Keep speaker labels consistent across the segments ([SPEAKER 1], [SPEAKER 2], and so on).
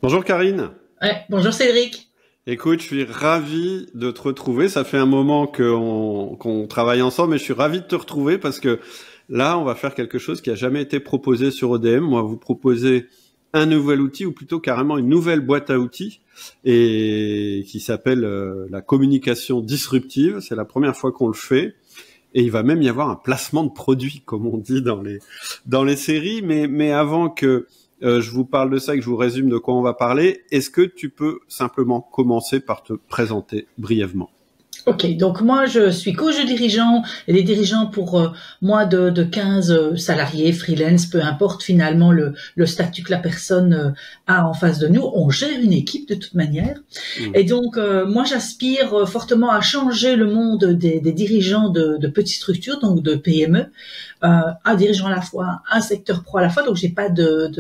[SPEAKER 1] Bonjour Karine.
[SPEAKER 2] Ouais, bonjour Cédric.
[SPEAKER 1] Écoute, je suis ravi de te retrouver. Ça fait un moment qu'on travaille ensemble, mais je suis ravi de te retrouver parce que là, on va faire quelque chose qui a jamais été proposé sur ODM. Moi, vous proposer un nouvel outil, ou plutôt carrément une nouvelle boîte à outils, et qui s'appelle la communication disruptive. C'est la première fois qu'on le fait. Et il va même y avoir un placement de produit, comme on dit dans les séries. Mais avant que je vous parle de ça et que je vous résume de quoi on va parler, est-ce que tu peux simplement commencer par te présenter brièvement?
[SPEAKER 2] Ok, donc moi je suis coach de dirigeants et des dirigeants pour moins de 15 salariés, freelance, peu importe finalement le statut que la personne a en face de nous. On gère une équipe de toute manière. Et donc moi j'aspire fortement à changer le monde des dirigeants de petites structures, donc de PME, un dirigeant à la fois, un secteur pro à la fois. Donc j'ai pas de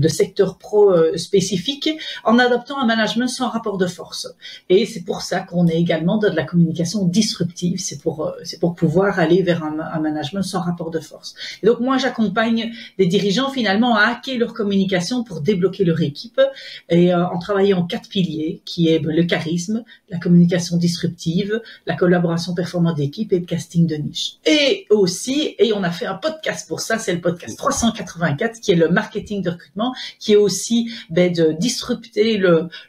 [SPEAKER 2] secteur pro spécifique, en adoptant un management sans rapport de force. Et c'est pour ça qu'on est également dans de la communication disruptive. C'est pour pouvoir aller vers un management sans rapport de force. Et donc moi j'accompagne des dirigeants finalement à hacker leur communication pour débloquer leur équipe, et en travaillant en 4 piliers, qui est le charisme, la communication disruptive, la collaboration performante d'équipe et le casting de niche. Et aussi, et on a fait un podcast pour ça, c'est le podcast 384, qui est le marketing de recrutement, qui est aussi de disrupter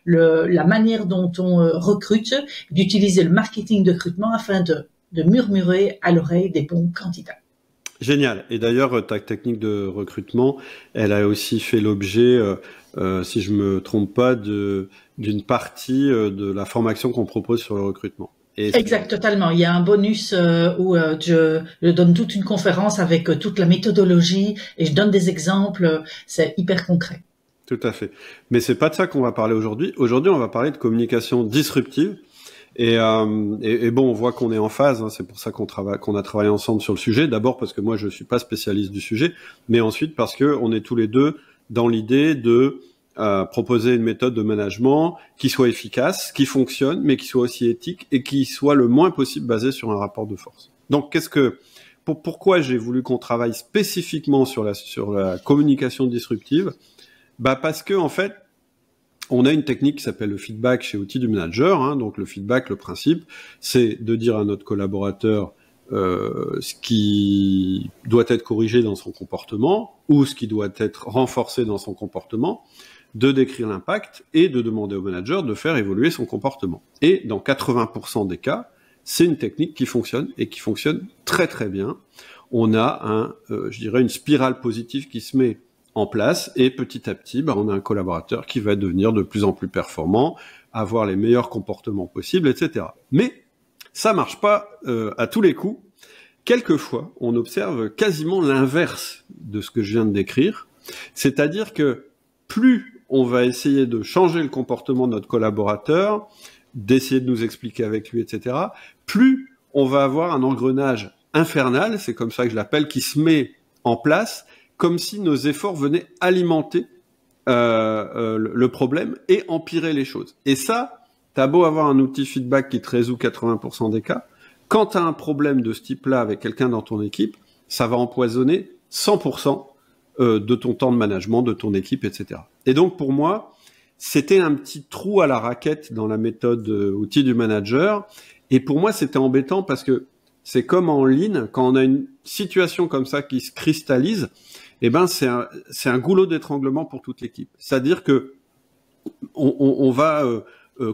[SPEAKER 2] la manière dont on recrute, d'utiliser le marketing de recrutement afin de murmurer à l'oreille des bons candidats.
[SPEAKER 1] Génial. Et d'ailleurs, ta technique de recrutement, elle a aussi fait l'objet, si je me trompe pas, d'une partie de la formation qu'on propose sur le recrutement.
[SPEAKER 2] Exact, totalement. Il y a un bonus où je donne toute une conférence avec toute la méthodologie et je donne des exemples. C'est hyper concret.
[SPEAKER 1] Tout à fait. Mais c'est pas de ça qu'on va parler aujourd'hui. Aujourd'hui, on va parler de communication disruptive. Et bon, on voit qu'on est en phase. Hein, c'est pour ça qu'on a travaillé ensemble sur le sujet. D'abord parce que moi, je suis pas spécialiste du sujet, mais ensuite parce que on est tous les deux dans l'idée de proposer une méthode de management qui soit efficace, qui fonctionne, mais qui soit aussi éthique et qui soit le moins possible basée sur un rapport de force. Donc, pourquoi j'ai voulu qu'on travaille spécifiquement sur la communication disruptive? Parce que en fait, on a une technique qui s'appelle le feedback chez Outils du Manager. Hein. Donc le feedback, le principe, c'est de dire à notre collaborateur ce qui doit être corrigé dans son comportement ou ce qui doit être renforcé dans son comportement, de décrire l'impact et de demander au manager de faire évoluer son comportement. Et dans 80% des cas, c'est une technique qui fonctionne et qui fonctionne très très bien. On a je dirais une spirale positive qui se met en place et petit à petit, on a un collaborateur qui va devenir de plus en plus performant, avoir les meilleurs comportements possibles, etc. Mais ça marche pas à tous les coups. Quelquefois, on observe quasiment l'inverse de ce que je viens de décrire, c'est-à-dire que plus on va essayer de changer le comportement de notre collaborateur, d'essayer de nous expliquer avec lui, etc., plus on va avoir un engrenage infernal, c'est comme ça que je l'appelle, qui se met en place, comme si nos efforts venaient alimenter le problème et empirer les choses. Et ça, t'as beau avoir un outil feedback qui te résout 80% des cas, quand t'as un problème de ce type-là avec quelqu'un dans ton équipe, ça va empoisonner 100% de ton temps de management, de ton équipe, etc. Et donc pour moi, c'était un petit trou à la raquette dans la méthode outil du manager. Et pour moi, c'était embêtant parce que c'est comme en ligne, quand on a une situation comme ça qui se cristallise, c'est un goulot d'étranglement pour toute l'équipe. C'est-à-dire que on va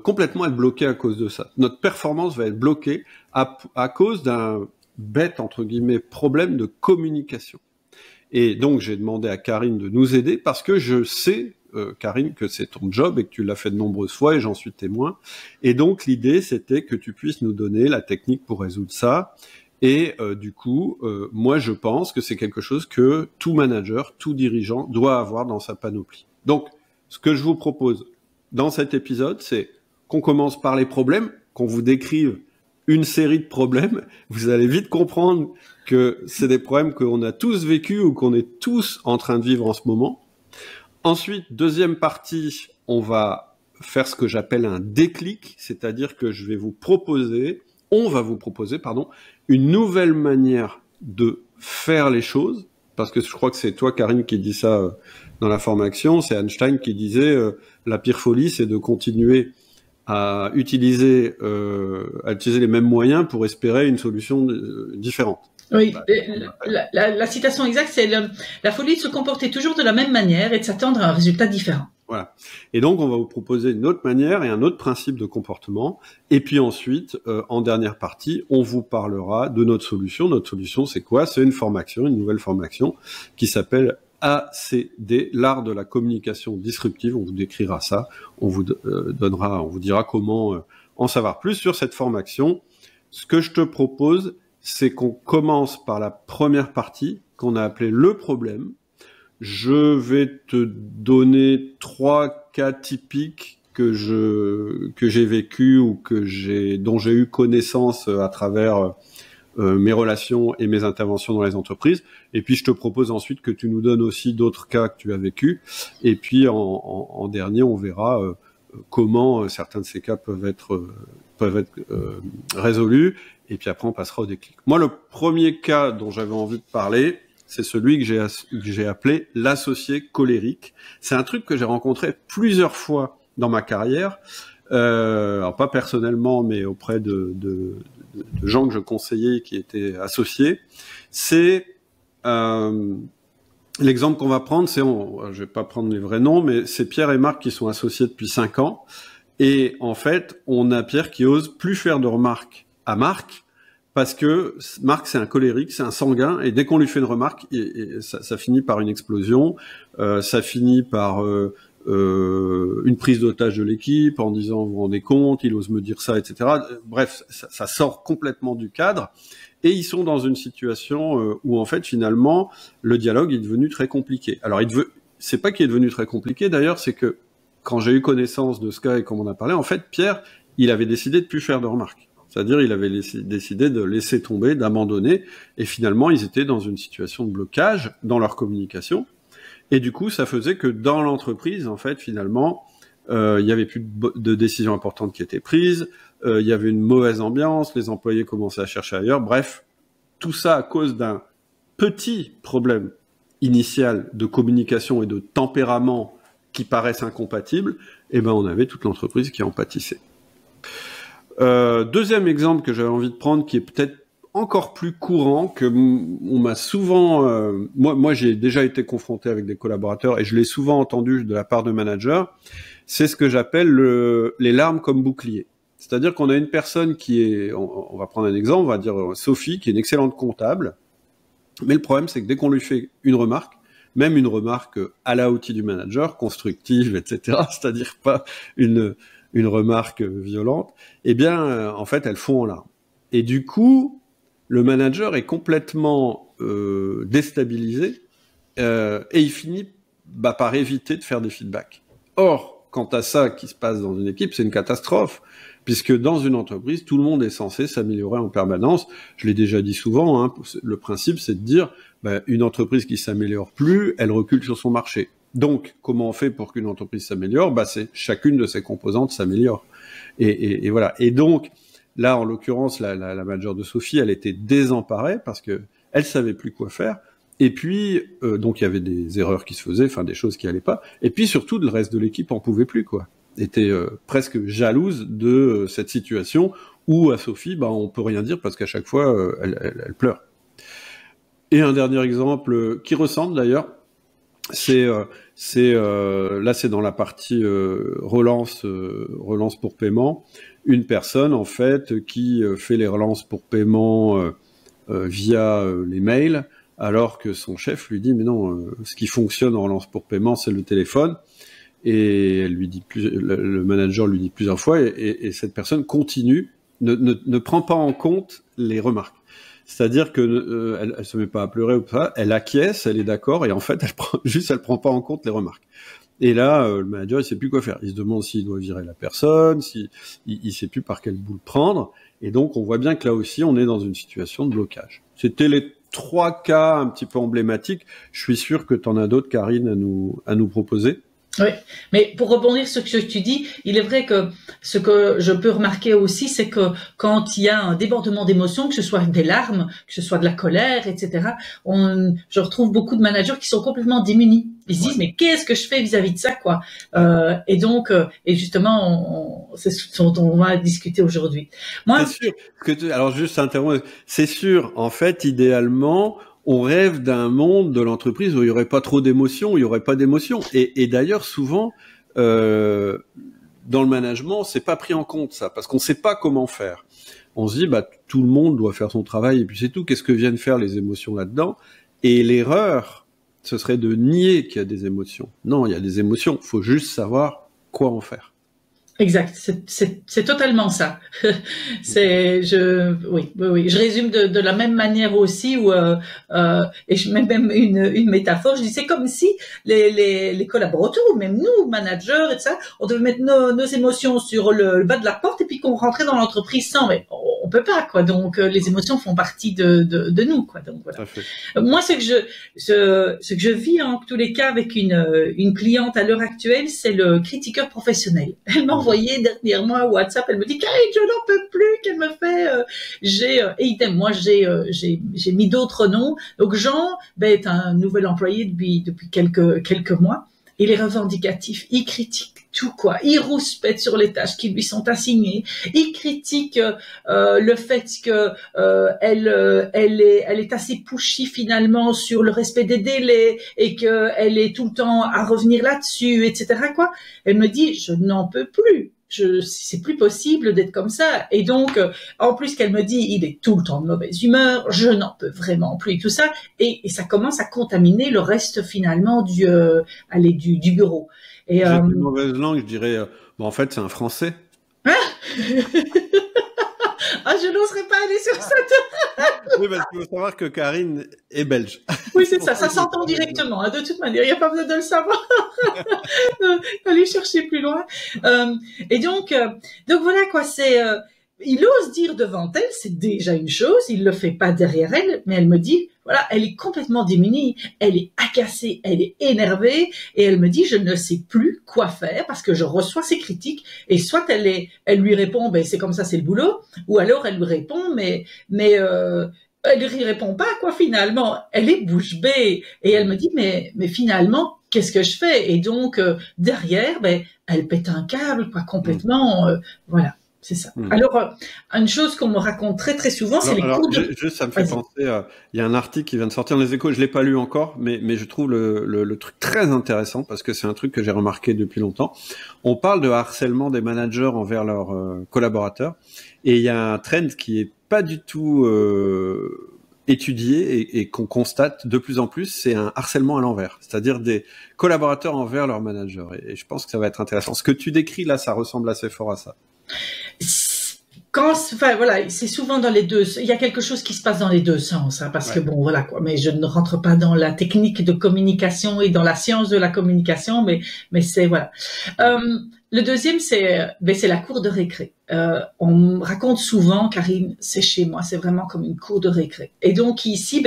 [SPEAKER 1] complètement être bloqué à cause de ça. Notre performance va être bloquée à cause d'un bête, entre guillemets, problème de communication. Et donc, j'ai demandé à Karine de nous aider parce que je sais, Karine, que c'est ton job et que tu l'as fait de nombreuses fois et j'en suis témoin. Et donc, l'idée, c'était que tu puisses nous donner la technique pour résoudre ça. Et du coup, moi, je pense que c'est quelque chose que tout manager, tout dirigeant doit avoir dans sa panoplie. Donc, ce que je vous propose dans cet épisode, c'est qu'on commence par les problèmes, qu'on vous décrive une série de problèmes. Vous allez vite comprendre que c'est des problèmes qu'on a tous vécus ou qu'on est tous en train de vivre en ce moment. Ensuite, deuxième partie, on va faire ce que j'appelle un déclic, c'est-à-dire que on va vous proposer, une nouvelle manière de faire les choses, parce que je crois que c'est toi, Karine, qui dis ça dans la formation, c'est Einstein qui disait la pire folie, c'est de continuer à utiliser les mêmes moyens pour espérer une solution différente.
[SPEAKER 2] Oui, la citation exacte, c'est la folie de se comporter toujours de la même manière et de s'attendre à un résultat différent.
[SPEAKER 1] Voilà. Et donc, on va vous proposer une autre manière et un autre principe de comportement. Et puis ensuite, en dernière partie, on vous parlera de notre solution. Notre solution, c'est quoi? C'est une formation, une nouvelle formation qui s'appelle ACD, l'art de la communication disruptive. On vous décrira ça. On vous dira comment en savoir plus sur cette formation. Ce que je te propose, c'est qu'on commence par la première partie qu'on a appelée le problème. Je vais te donner 3 cas typiques que j'ai vécu ou dont j'ai eu connaissance à travers mes relations et mes interventions dans les entreprises. Et puis je te propose ensuite que tu nous donnes aussi d'autres cas que tu as vécu. Et puis en dernier, on verra comment certains de ces cas peuvent être résolus. Et puis après, on passera au déclic. Moi, le premier cas dont j'avais envie de parler, c'est celui que j'ai appelé l'associé colérique. C'est un truc que j'ai rencontré plusieurs fois dans ma carrière, alors pas personnellement, mais auprès de gens que je conseillais qui étaient associés. C'est l'exemple qu'on va prendre, je vais pas prendre les vrais noms, mais c'est Pierre et Marc qui sont associés depuis 5 ans. Et en fait, on a Pierre qui ose plus faire de remarques à Marc, parce que Marc, c'est un colérique, c'est un sanguin, et dès qu'on lui fait une remarque, ça finit par une explosion, ça finit par une prise d'otage de l'équipe, en disant, vous vous rendez compte, il ose me dire ça, etc. Bref, ça sort complètement du cadre, et ils sont dans une situation où, en fait, finalement, le dialogue est devenu très compliqué. Alors, c'est pas qu'il est devenu très compliqué, d'ailleurs, c'est que, quand j'ai eu connaissance de ce cas et comme on a parlé, en fait, Pierre, il avait décidé de plus faire de remarques. C'est-à-dire, il avait décidé de laisser tomber, d'abandonner, et finalement, ils étaient dans une situation de blocage dans leur communication. Et du coup, ça faisait que dans l'entreprise, en fait, finalement, il y avait plus de décisions importantes qui étaient prises, il y avait une mauvaise ambiance, les employés commençaient à chercher ailleurs. Bref, tout ça à cause d'un petit problème initial de communication et de tempérament qui paraissent incompatibles, et ben on avait toute l'entreprise qui en pâtissait. Deuxième exemple que j'avais envie de prendre, qui est peut-être encore plus courant, que on m'a souvent... moi j'ai déjà été confronté avec des collaborateurs, et je l'ai souvent entendu de la part de managers, c'est ce que j'appelle les larmes comme bouclier. C'est-à-dire qu'on a une personne qui est... On va prendre un exemple, on va dire Sophie, qui est une excellente comptable, mais le problème, c'est que dès qu'on lui fait une remarque, même une remarque à la outil du manager, constructive, etc., c'est-à-dire pas une remarque violente, eh bien, en fait, elle fond en larmes. Et du coup, le manager est complètement déstabilisé et il finit par éviter de faire des feedbacks. Or, quant à ça qui se passe dans une équipe, c'est une catastrophe, puisque dans une entreprise, tout le monde est censé s'améliorer en permanence. Je l'ai déjà dit souvent, hein, le principe, c'est de dire une entreprise qui s'améliore plus, elle recule sur son marché. Donc, comment on fait pour qu'une entreprise s'améliore? C'est chacune de ses composantes s'améliore. Et voilà. Et donc, là, en l'occurrence, la manager de Sophie, elle était désemparée parce que elle savait plus quoi faire. Et puis, donc, il y avait des erreurs qui se faisaient, enfin, des choses qui allaient pas. Et puis, surtout, le reste de l'équipe en pouvait plus, quoi. Était presque jalouse de cette situation où à Sophie, on peut rien dire parce qu'à chaque fois, elle pleure. Et un dernier exemple qui ressemble d'ailleurs, là c'est dans la partie relance pour paiement, une personne en fait qui fait les relances pour paiement via les mails, alors que son chef lui dit mais non, ce qui fonctionne en relance pour paiement c'est le téléphone, et elle lui dit le manager lui dit plusieurs fois, et cette personne continue, ne prend pas en compte les remarques. C'est-à-dire que elle se met pas à pleurer ou pas, elle acquiesce, elle est d'accord, et en fait elle prend pas en compte les remarques. Et là le manager il sait plus quoi faire, il se demande s'il doit virer la personne, il sait plus par quel bout le prendre, et donc on voit bien que là aussi on est dans une situation de blocage. C'était les 3 cas un petit peu emblématiques. Je suis sûr que tu en as d'autres, Karine, à nous proposer.
[SPEAKER 2] Oui, mais pour rebondir sur ce que tu dis, il est vrai que ce que je peux remarquer aussi, c'est que quand il y a un débordement d'émotions, que ce soit des larmes, que ce soit de la colère, etc., je retrouve beaucoup de managers qui sont complètement démunis. Ils se disent, mais qu'est-ce que je fais vis-à-vis de ça, quoi. Et donc, et justement, c'est ce dont on va discuter aujourd'hui. Moi,
[SPEAKER 1] c'est sûr alors juste interrompre, c'est sûr, en fait, idéalement, on rêve d'un monde de l'entreprise où il y aurait pas trop d'émotions, où il y aurait pas d'émotions. Et d'ailleurs, souvent, dans le management, c'est pas pris en compte ça, parce qu'on sait pas comment faire. On se dit, bah, tout le monde doit faire son travail et puis c'est tout. Qu'est-ce que viennent faire les émotions là-dedans? Et l'erreur, ce serait de nier qu'il y a des émotions. Non, il y a des émotions. Faut juste savoir quoi en faire.
[SPEAKER 2] exact, c'est totalement ça. Oui, je résume de la même manière aussi, et je mets même une métaphore. Je dis c'est comme si les collaborateurs ou même nous, managers et ça, on devait mettre nos émotions sur le bas de la porte et puis qu'on rentrait dans l'entreprise sans. Mais on peut pas, quoi. Donc les émotions font partie de nous, quoi. Donc voilà. Moi, ce que je vis en tous les cas avec une cliente à l'heure actuelle, c'est le critiqueur professionnel. Elle m'a envoyé dernièrement un WhatsApp, elle me dit Karine, je n'en peux plus, qu'elle me fait et idem, moi j'ai mis d'autres noms. Donc Jean est un nouvel employé depuis quelques mois. Il est revendicatif, il critique tout, quoi. Il rouspète sur les tâches qui lui sont assignées. Il critique le fait que elle est assez pushy finalement sur le respect des délais et que elle est tout le temps à revenir là-dessus, etc. quoi. Elle me dit je n'en peux plus. C'est plus possible d'être comme ça. Et donc, en plus qu'elle me dit, il est tout le temps de mauvaise humeur, je n'en peux vraiment plus, tout ça. Et ça commence à contaminer le reste finalement du bureau. Et,
[SPEAKER 1] j'ai une mauvaise langue, je dirais, en fait, c'est un Français.
[SPEAKER 2] Ah, je n'oserais pas aller sur ça.
[SPEAKER 1] Oui, parce qu'il faut savoir que Karine est belge.
[SPEAKER 2] Oui, c'est ça s'entend directement. Hein, de toute manière, il n'y a pas besoin de le savoir. Aller chercher plus loin. Et donc voilà quoi. Il ose dire devant elle, c'est déjà une chose. Il le fait pas derrière elle, mais elle me dit, voilà, elle est complètement démunie, elle est agacée, elle est énervée, et elle me dit, je ne sais plus quoi faire parce que je reçois ces critiques. Et soit elle lui répond, ben c'est comme ça, c'est le boulot, ou alors elle lui répond, mais elle lui répond pas, quoi, finalement. Elle est bouche bée. Et elle me dit, mais finalement, qu'est-ce que je fais? Et donc, derrière, elle pète un câble, quoi, complètement. Voilà, c'est ça. Alors, une chose qu'on me raconte très, très souvent, c'est les cours de...
[SPEAKER 1] Juste, ça me fait penser, il y a un article qui vient de sortir dans les Échos, je l'ai pas lu encore, mais je trouve le truc très intéressant parce que c'est un truc que j'ai remarqué depuis longtemps. On parle de harcèlement des managers envers leurs collaborateurs et il y a un trend qui est pas du tout étudié et qu'on constate de plus en plus, c'est un harcèlement à l'envers, c'est-à-dire des collaborateurs envers leurs managers. Et je pense que ça va être intéressant. Ce que tu décris là, ça ressemble assez fort à ça.
[SPEAKER 2] Voilà, c'est souvent dans les deux. Il y a quelque chose qui se passe dans les deux sens, hein, parce que bon, voilà quoi. Mais je ne rentre pas dans la technique de communication et dans la science de la communication, mais c'est voilà. Le deuxième, c'est la cour de récré. On me raconte souvent, Karine, c'est chez moi, c'est vraiment comme une cour de récré. Et donc ici,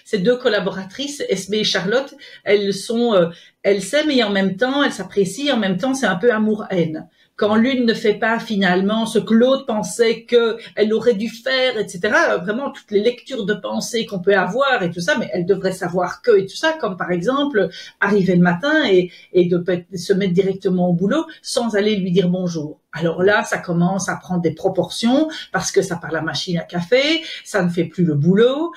[SPEAKER 2] c'est deux collaboratrices, Esme et Charlotte. Elles s'aiment et en même temps, elles s'apprécient. En même temps, c'est un peu amour-haine. Quand l'une ne fait pas finalement ce que l'autre pensait qu'elle aurait dû faire, etc. Vraiment toutes les lectures de pensée qu'on peut avoir et tout ça, mais elle devrait savoir que et tout ça, comme par exemple arriver le matin et de se mettre directement au boulot sans aller lui dire bonjour. Alors là, ça commence à prendre des proportions parce que ça parle à machine à café, ça ne fait plus le boulot.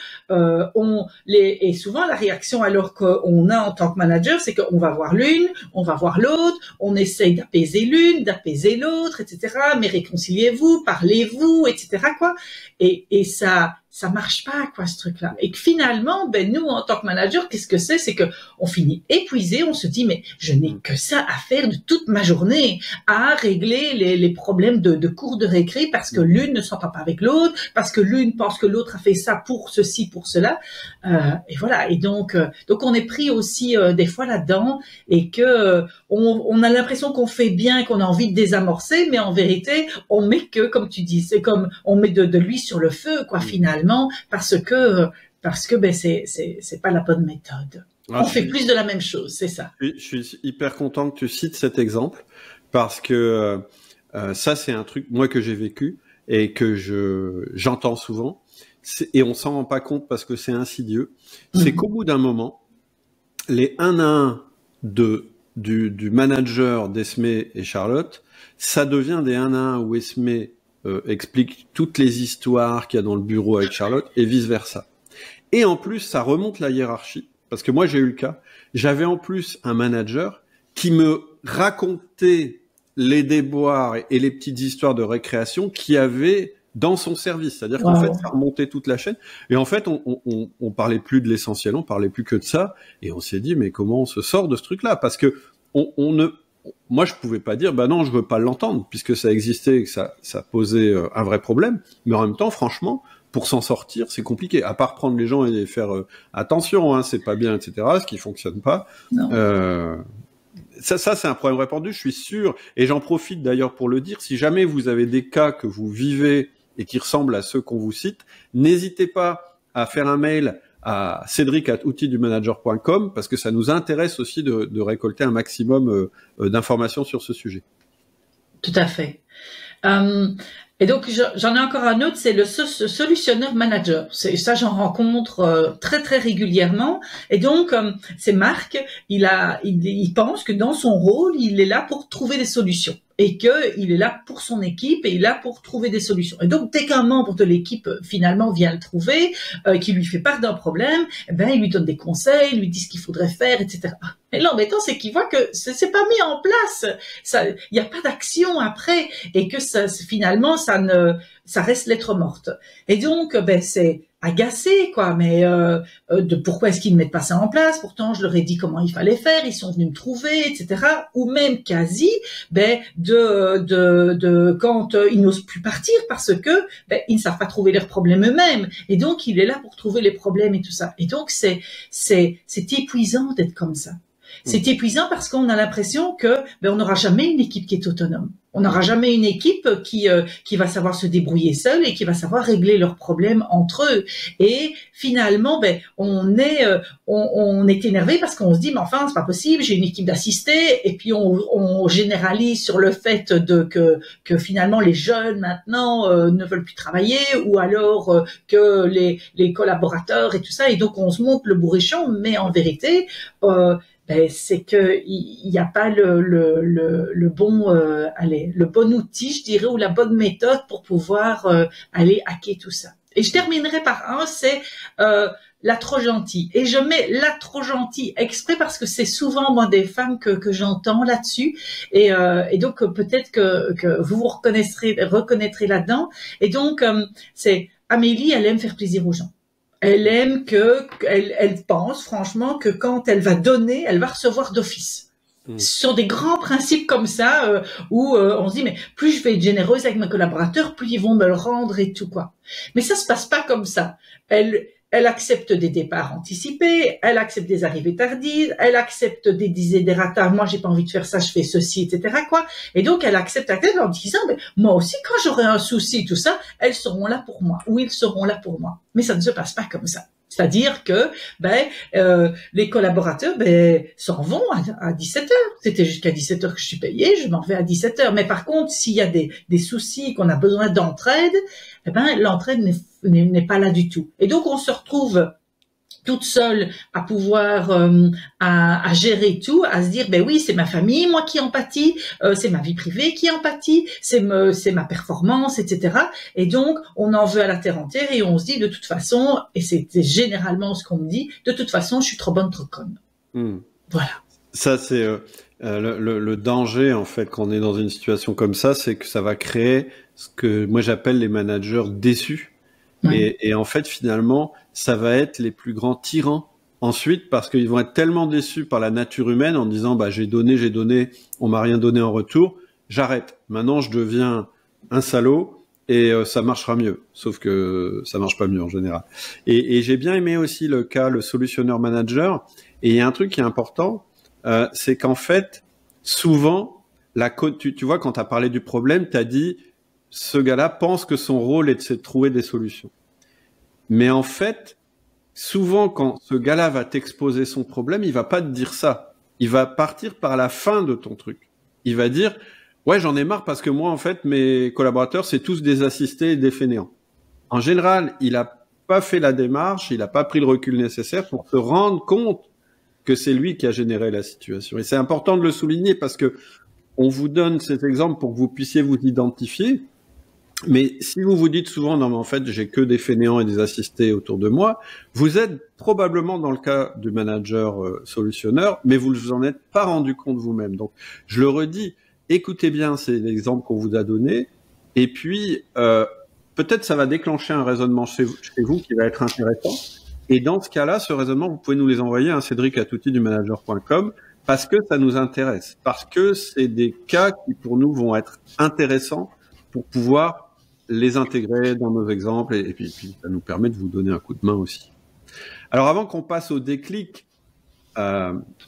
[SPEAKER 2] Et souvent, la réaction alors qu'on a en tant que manager, c'est qu'on va voir l'une, on va voir l'autre, on essaye d'apaiser l'une, d'apaiser l'autre, etc. Mais réconciliez-vous, parlez-vous, etc. quoi. Et ça marche pas, quoi, ce truc-là. Et que finalement, nous, en tant que manager, qu'est-ce que c'est que on finit épuisé, on se dit, mais je n'ai que ça à faire de toute ma journée, à régler les problèmes de cours de récré parce que l'une ne s'entend pas avec l'autre, parce que l'une pense que l'autre a fait ça pour ceci, pour cela. Et voilà. Et donc on est pris aussi des fois là-dedans et que on a l'impression qu'on fait bien, qu'on a envie de désamorcer, mais en vérité, on met que, comme tu dis, c'est comme on met de l'huile sur le feu, quoi, finalement, parce que c'est pas la bonne méthode.
[SPEAKER 1] Ah,
[SPEAKER 2] On fait plus de la même chose, c'est ça.
[SPEAKER 1] je suis hyper content que tu cites cet exemple parce que ça, c'est un truc, moi, que j'ai vécu et que j'entends souvent. Et on s'en rend pas compte parce que c'est insidieux. C'est qu'au bout d'un moment, les 1 à 1 du manager d'Esme et Charlotte, ça devient des 1 à 1 où Esme explique toutes les histoires qu'il y a dans le bureau avec Charlotte et vice versa. Et en plus, ça remonte la hiérarchie. Parce que moi, j'ai eu le cas. J'avais en plus un manager qui me racontait les déboires et les petites histoires de récréation qu'il y avait dans son service. C'est-à-dire qu'en fait, ça remontait toute la chaîne. Et en fait, on parlait plus de l'essentiel, on parlait plus que de ça. Et on s'est dit, mais comment on se sort de ce truc-là? Parce que moi, je pouvais pas dire, bah non, je veux pas l'entendre, puisque ça existait et que ça posait un vrai problème. Mais en même temps, franchement, pour s'en sortir, c'est compliqué. À part prendre les gens et les faire attention, hein, c'est pas bien, etc. Ce qui fonctionne pas. Ça, c'est un problème répandu, je suis sûr. Et j'en profite d'ailleurs pour le dire. Si jamais vous avez des cas que vous vivez et qui ressemblent à ceux qu'on vous cite, n'hésitez pas à faire un mail à cédric@outildumanager.com parce que ça nous intéresse aussi de récolter un maximum d'informations sur ce sujet.
[SPEAKER 2] Tout à fait. Et donc, j'en ai encore un autre, c'est le solutionneur manager. Ça, j'en rencontre très, très régulièrement. Et donc, c'est Marc, il pense que dans son rôle, il est là pour trouver des solutions. Et qu'il est là pour son équipe et il est là pour trouver des solutions. Et donc, dès qu'un membre de l'équipe, finalement, vient le trouver, qui lui fait part d'un problème, eh ben, il lui donne des conseils, il lui dit ce qu'il faudrait faire, etc. Et l'embêtant, c'est qu'il voit que c'est pas mis en place. Il n'y a pas d'action après. Et que finalement, ça reste lettre morte. Et donc, ben, c'est agacé, quoi, mais de pourquoi est-ce qu'ils ne mettent pas ça en place? Pourtant, je leur ai dit comment il fallait faire, ils sont venus me trouver, etc. Ou même quasi, ben, quand ils n'osent plus partir parce que ben, ils ne savent pas trouver leurs problèmes eux-mêmes. Et donc, il est là pour trouver les problèmes et tout ça. Et donc, c'est épuisant d'être comme ça. C'est épuisant parce qu'on a l'impression que ben, on n'aura jamais une équipe qui est autonome. On n'aura jamais une équipe qui va savoir se débrouiller seule et qui va savoir régler leurs problèmes entre eux. Et finalement, ben on est énervé parce qu'on se dit mais enfin c'est pas possible, j'ai une équipe d'assistés et puis on généralise sur le fait que finalement les jeunes maintenant ne veulent plus travailler ou alors que les collaborateurs et tout ça et donc on se monte le bourrichon, mais en vérité ben, c'est que il n'y a pas le bon outil, je dirais, ou la bonne méthode pour pouvoir aller hacker tout ça. Et je terminerai par c'est la trop gentille. Et je mets la trop gentille exprès parce que c'est souvent moi des femmes que j'entends là-dessus. Et donc peut-être que vous vous reconnaîtrez là-dedans. Et donc c'est Amélie, elle aime faire plaisir aux gens. Elle aime elle pense franchement que quand elle va donner, elle va recevoir d'office. Sur des grands principes comme ça, où on se dit mais plus je vais être généreuse avec mes collaborateurs, plus ils vont me le rendre et tout quoi. Mais ça se passe pas comme ça. Elle accepte des départs anticipés, elle accepte des arrivées tardives, elle accepte des desiderata. Moi, j'ai pas envie de faire ça, je fais ceci, etc. quoi. Et donc, elle accepte en disant, mais moi aussi, quand j'aurai un souci, tout ça, elles seront là pour moi, ou ils seront là pour moi. Mais ça ne se passe pas comme ça. C'est-à-dire que les collaborateurs s'en vont à 17h. C'était jusqu'à 17h que je suis payée, je m'en vais à 17h. Mais par contre, s'il y a des soucis, qu'on a besoin d'entraide, l'entraide n'est pas là du tout. Et donc, on se retrouve toute seule à pouvoir à gérer tout, à se dire ben oui c'est ma famille moi qui en pâtit, c'est ma vie privée qui en pâtit, c'est ma performance, etc. Et donc on en veut à la terre entière et on se dit de toute façon, et c'est généralement ce qu'on me dit, de toute façon je suis trop bonne trop conne. Voilà.
[SPEAKER 1] Ça c'est le danger en fait quand on est dans une situation comme ça, c'est que ça va créer ce que moi j'appelle les managers déçus. Et en fait, finalement, ça va être les plus grands tyrans ensuite parce qu'ils vont être tellement déçus par la nature humaine en disant bah j'ai donné, on m'a rien donné en retour, j'arrête. Maintenant, je deviens un salaud et ça marchera mieux. Sauf que ça marche pas mieux en général. Et j'ai bien aimé aussi le solutionneur manager. Et il y a un truc qui est important, c'est qu'en fait, souvent, tu vois, quand tu as parlé du problème, tu as dit ce gars-là pense que son rôle est de trouver des solutions. Mais en fait, souvent, quand ce gars-là va t'exposer son problème, il va pas te dire ça. Il va partir par la fin de ton truc. Il va dire, ouais, j'en ai marre parce que moi, en fait, mes collaborateurs, c'est tous des assistés et des fainéants. En général, il a pas fait la démarche, il a pas pris le recul nécessaire pour se rendre compte que c'est lui qui a généré la situation. Et c'est important de le souligner parce que on vous donne cet exemple pour que vous puissiez vous identifier. Mais si vous vous dites souvent, non, mais en fait, j'ai que des fainéants et des assistés autour de moi, vous êtes probablement dans le cas du manager solutionneur, mais vous ne vous en êtes pas rendu compte vous-même. Donc, je le redis, écoutez bien, c'est l'exemple qu'on vous a donné. Et puis, peut-être ça va déclencher un raisonnement chez vous qui va être intéressant. Et dans ce cas-là, ce raisonnement, vous pouvez nous les envoyer à cédric@outildumanager.com parce que ça nous intéresse, parce que c'est des cas qui pour nous vont être intéressants pour pouvoir les intégrer dans nos exemples et puis ça nous permet de vous donner un coup de main aussi. Alors avant qu'on passe au déclic,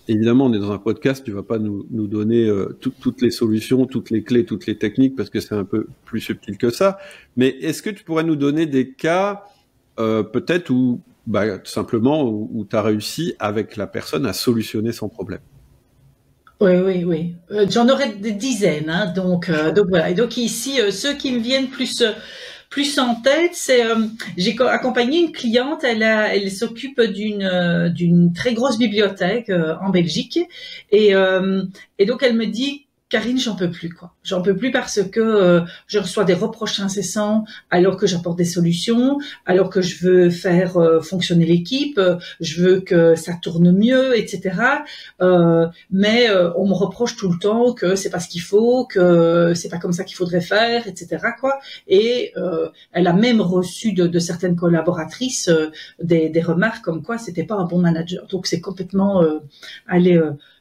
[SPEAKER 1] évidemment on est dans un podcast, tu vas pas nous donner toutes les solutions, toutes les clés, toutes les techniques parce que c'est un peu plus subtil que ça. Mais est-ce que tu pourrais nous donner des cas peut-être où tout simplement où tu as réussi avec la personne à solutionner son problème?
[SPEAKER 2] Oui. J'en aurais des dizaines, hein, donc voilà. Et donc ici, ceux qui me viennent plus en tête, c'est j'ai accompagné une cliente. Elle s'occupe d'une très grosse bibliothèque en Belgique, et donc elle me dit, Karine, j'en peux plus, quoi. J'en peux plus parce que je reçois des reproches incessants alors que j'apporte des solutions, alors que je veux faire fonctionner l'équipe, je veux que ça tourne mieux, etc. Mais on me reproche tout le temps que c'est pas ce qu'il faut, que c'est pas comme ça qu'il faudrait faire, etc. quoi. Et elle a même reçu de certaines collaboratrices des remarques comme quoi c'était pas un bon manager. Donc c'est complètement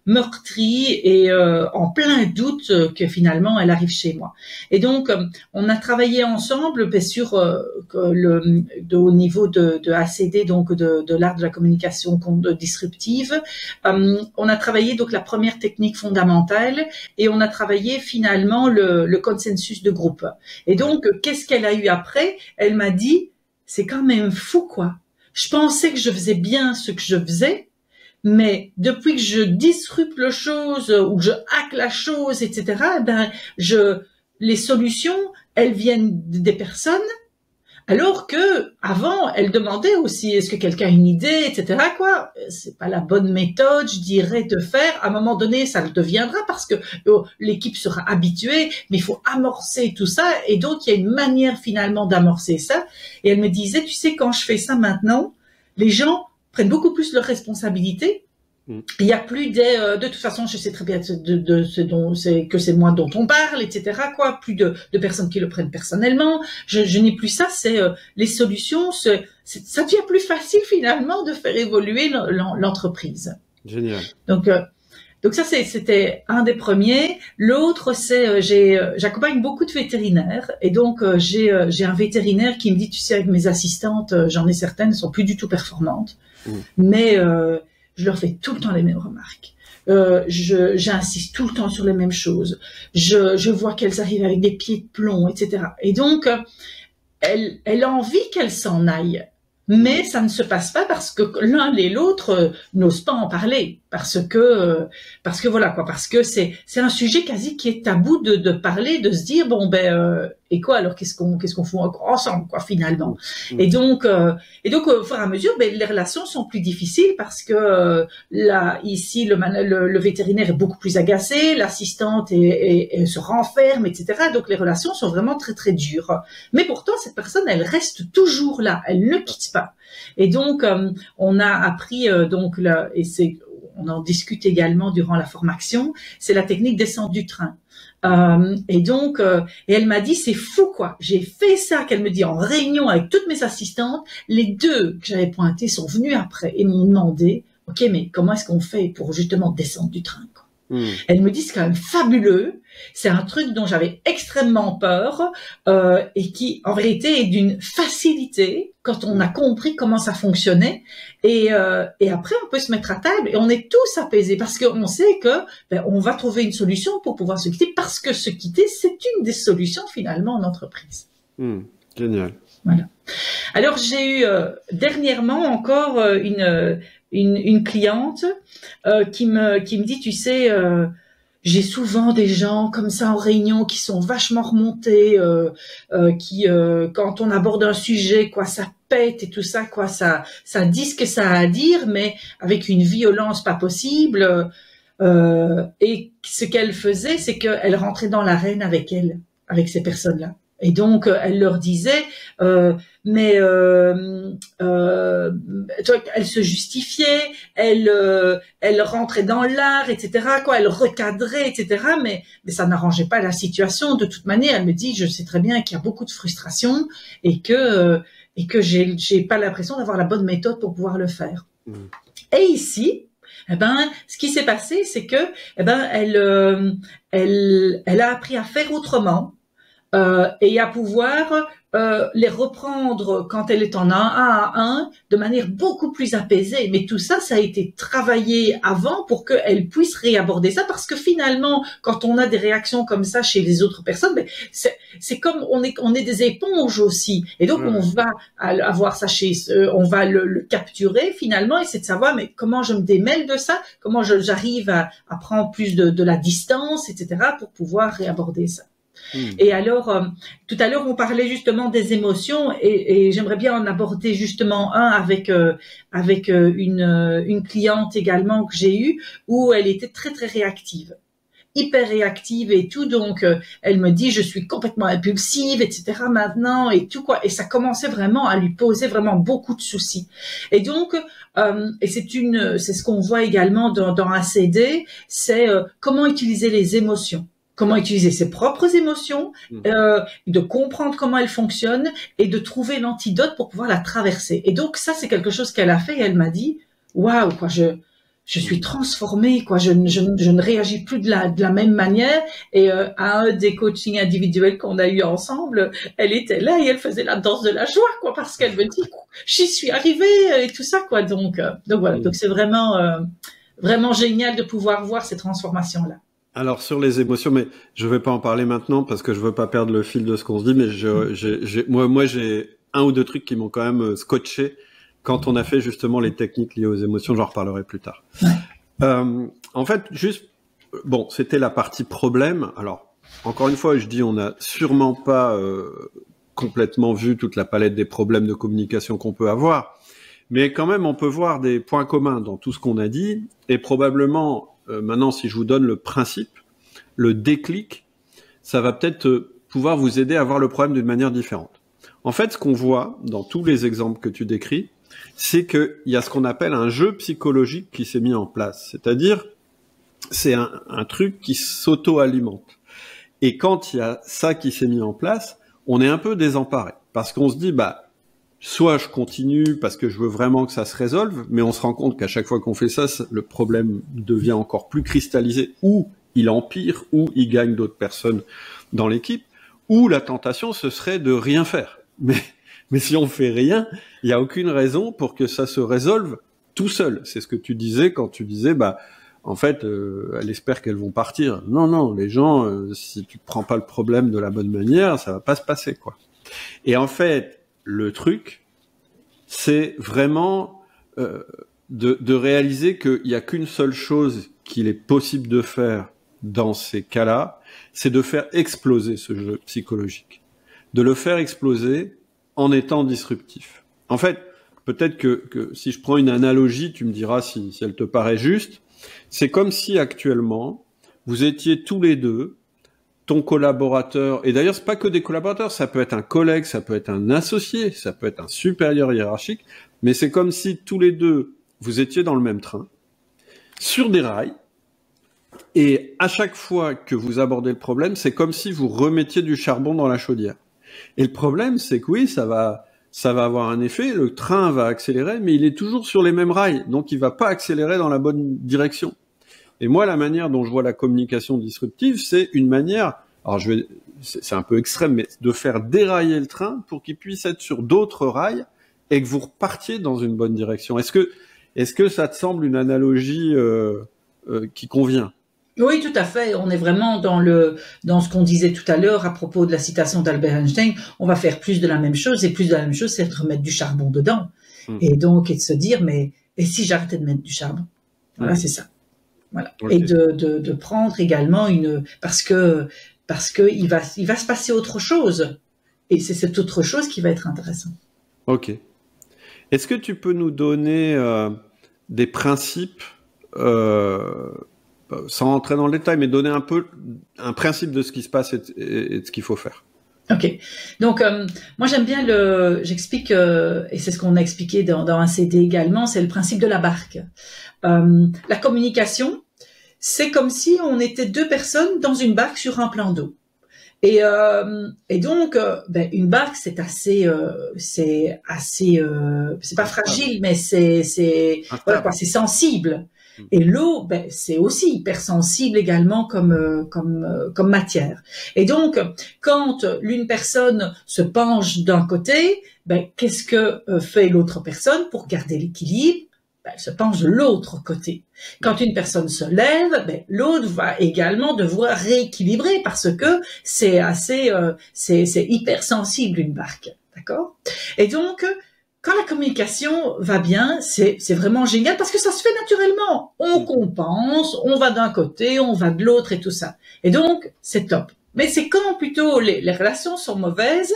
[SPEAKER 2] meurtrie et en plein doute que finalement elle arrive chez moi. Et donc on a travaillé ensemble sur au niveau de ACD, donc de l'art de la communication disruptive. On a travaillé donc la première technique fondamentale et on a travaillé finalement le consensus de groupe. Et donc qu'est-ce qu'elle a eu après? Elle m'a dit, c'est quand même fou, quoi. Je pensais que je faisais bien ce que je faisais, mais depuis que je disrupte la chose ou que je hack la chose, etc., les solutions, elles viennent des personnes, alors que avant, elles demandaient aussi, est-ce que quelqu'un a une idée, etc., quoi. C'est pas la bonne méthode, je dirais, de faire. À un moment donné, ça le deviendra parce que l'équipe sera habituée, mais il faut amorcer tout ça. Et donc, il y a une manière finalement d'amorcer ça. Et elle me disait, tu sais, quand je fais ça maintenant, les gens prennent beaucoup plus leurs responsabilités. Il y a plus de toute façon, je sais très bien que c'est moi dont on parle, etc. quoi. Plus de personnes qui le prennent personnellement. Je n'ai plus ça. C'est les solutions. Ça devient plus facile finalement de faire évoluer l'entreprise.
[SPEAKER 1] Génial.
[SPEAKER 2] Donc ça c'était un des premiers. L'autre c'est j'accompagne beaucoup de vétérinaires et donc j'ai un vétérinaire qui me dit, tu sais, avec mes assistantes, j'en ai certaines, elles sont plus du tout performantes, mais je leur fais tout le temps les mêmes remarques. J'insiste tout le temps sur les mêmes choses. Je vois qu'elles arrivent avec des pieds de plomb, etc. Et donc elle a envie qu'elles s'en aillent. Mais ça ne se passe pas parce que l'un et l'autre n'osent pas en parler, parce que voilà, quoi, parce que c'est un sujet quasi qui est tabou de parler, de se dire bon et quoi alors, qu'est-ce qu'on fout encore ensemble, quoi, finalement. Et donc au fur et à mesure, les relations sont plus difficiles parce que là ici le vétérinaire est beaucoup plus agacé, l'assistante se renferme, etc. Donc les relations sont vraiment très très dures. Mais pourtant cette personne, elle reste toujours là, elle ne quitte pas. Et donc on a appris on en discute également durant la formation, c'est la technique descente du train. Et donc, et elle m'a dit, c'est fou, quoi. J'ai fait ça, qu'elle me dit, en réunion avec toutes mes assistantes. Les deux que j'avais pointées sont venues après et m'ont demandé, ok, mais comment est-ce qu'on fait pour justement descendre du train, quoi. Elle me dit, c'est quand même fabuleux. C'est un truc dont j'avais extrêmement peur et qui, en vérité, est d'une facilité quand on a compris comment ça fonctionnait. Et après, on peut se mettre à table et on est tous apaisés parce qu'on sait que on va trouver une solution pour pouvoir se quitter, parce que se quitter, c'est une des solutions finalement en entreprise.
[SPEAKER 1] Génial.
[SPEAKER 2] Voilà. Alors j'ai eu dernièrement encore une cliente qui me dit, tu sais, j'ai souvent des gens comme ça en réunion qui sont vachement remontés, qui quand on aborde un sujet, quoi, ça pète et tout ça, quoi, ça dit ce que ça a à dire, mais avec une violence pas possible. Et ce qu'elle faisait, c'est qu'elle rentrait dans l'arène avec elle, avec ces personnes-là. Et donc, elle leur disait, elle se justifiait, elle rentrait dans l'art, etc., quoi, elle recadrait, etc., mais ça n'arrangeait pas la situation. De toute manière, elle me dit, je sais très bien qu'il y a beaucoup de frustration et que j'ai pas l'impression d'avoir la bonne méthode pour pouvoir le faire. Et ici, ce qui s'est passé, c'est que, elle a appris à faire autrement. Et à pouvoir les reprendre quand elle est en 1 à 1 de manière beaucoup plus apaisée. Mais tout ça, ça a été travaillé avant pour qu'elle puisse réaborder ça, parce que finalement, quand on a des réactions comme ça chez les autres personnes, c'est comme on est des éponges aussi. Et donc, on va avoir ça on va le capturer finalement, et c'est de savoir, mais comment je me démêle de ça, comment j'arrive à prendre plus de la distance, etc., pour pouvoir réaborder ça. Et alors, tout à l'heure, on parlait justement des émotions, et j'aimerais bien en aborder justement un avec une cliente également que j'ai eue, où elle était très très réactive, hyper réactive et tout. Donc, elle me dit, je suis complètement impulsive, etc. maintenant et tout, quoi. Et ça commençait vraiment à lui poser vraiment beaucoup de soucis. Et donc, et c'est ce qu'on voit également dans ACD, c'est comment utiliser les émotions. Comment utiliser ses propres émotions, de comprendre comment elles fonctionnent et de trouver l'antidote pour pouvoir la traverser. Et donc ça, c'est quelque chose qu'elle a fait, et elle m'a dit, waouh, quoi, je suis transformée, quoi, je ne réagis plus de la même manière. Et à un des coachings individuels qu'on a eu ensemble, elle était là et elle faisait la danse de la joie, quoi, parce qu'elle me dit, j'y suis arrivée et tout ça, quoi. Donc voilà, donc c'est vraiment vraiment génial de pouvoir voir ces transformations-là.
[SPEAKER 1] Alors sur les émotions, mais je vais pas en parler maintenant parce que je veux pas perdre le fil de ce qu'on se dit, mais moi j'ai un ou deux trucs qui m'ont quand même scotché quand on a fait justement les techniques liées aux émotions. J'en reparlerai plus tard. En fait, bon, c'était la partie problème. Alors encore une fois, je dis, on n'a sûrement pas complètement vu toute la palette des problèmes de communication qu'on peut avoir, mais quand même on peut voir des points communs dans tout ce qu'on a dit, et probablement maintenant, si je vous donne le principe, le déclic, ça va peut-être pouvoir vous aider à voir le problème d'une manière différente. En fait, ce qu'on voit dans tous les exemples que tu décris, c'est qu'il y a ce qu'on appelle un jeu psychologique qui s'est mis en place. C'est-à-dire, c'est un truc qui s'auto-alimente. Et quand il y a ça qui s'est mis en place, on est un peu désemparé. Parce qu'on se dit, soit je continue parce que je veux vraiment que ça se résolve, mais on se rend compte qu'à chaque fois qu'on fait ça, le problème devient encore plus cristallisé, ou il empire, ou il gagne d'autres personnes dans l'équipe, ou la tentation, ce serait de rien faire. Mais si on fait rien, il n'y a aucune raison pour que ça se résolve tout seul. C'est ce que tu disais quand tu disais, en fait, elle espère qu'elles vont partir. Non, les gens, si tu ne prends pas le problème de la bonne manière, ça va pas se passer, quoi. Et en fait, le truc, c'est vraiment de réaliser qu'il n'y a qu'une seule chose qu'il est possible de faire dans ces cas-là, c'est de faire exploser ce jeu psychologique. De le faire exploser en étant disruptif. En fait, peut-être que si je prends une analogie, tu me diras si elle te paraît juste, c'est comme si actuellement, vous étiez tous les deux, ton collaborateur, et d'ailleurs c'est pas que des collaborateurs, ça peut être un collègue, ça peut être un associé, ça peut être un supérieur hiérarchique, mais c'est comme si tous les deux, vous étiez dans le même train, sur des rails, et à chaque fois que vous abordez le problème, c'est comme si vous remettiez du charbon dans la chaudière. Et le problème, c'est que oui, ça va avoir un effet, le train va accélérer, mais il est toujours sur les mêmes rails, donc il va pas accélérer dans la bonne direction. Et moi, la manière dont je vois la communication disruptive, c'est une manière, alors c'est un peu extrême, mais de faire dérailler le train pour qu'il puisse être sur d'autres rails et que vous repartiez dans une bonne direction. Est-ce que ça te semble une analogie qui convient?
[SPEAKER 2] Oui, tout à fait. On est vraiment dans ce qu'on disait tout à l'heure à propos de la citation d'Albert Einstein. On va faire plus de la même chose, et plus de la même chose, c'est de remettre du charbon dedans. Et donc, et de se dire, mais, et si j'arrêtais de mettre du charbon? Voilà, c'est ça. Voilà. Okay. Et de prendre également parce que il va se passer autre chose. Et c'est cette autre chose qui va être intéressante.
[SPEAKER 1] Ok. Est-ce que tu peux nous donner des principes, sans rentrer dans le détail, mais donner un peu un principe de ce qui se passe et de ce qu'il faut faire?
[SPEAKER 2] Ok. Donc, moi j'aime bien j'explique, et c'est ce qu'on a expliqué dans un CD également, c'est le principe de la barque. La communication, c'est comme si on était deux personnes dans une barque sur un plan d'eau. Et donc, une barque, c'est pas fragile, mais c'est sensible. Et l'eau, c'est aussi hyper sensible également comme matière. Et donc, quand l'une personne se penche d'un côté, qu'est-ce que fait l'autre personne pour garder l'équilibre? Elle se penche de l'autre côté. Quand une personne se lève, l'autre va également devoir rééquilibrer parce que c'est hyper sensible une barque, d'accord? Et donc, quand la communication va bien, c'est vraiment génial parce que ça se fait naturellement. On compense, on va d'un côté, on va de l'autre et tout ça. Et donc, c'est top. Mais c'est quand plutôt les relations sont mauvaises.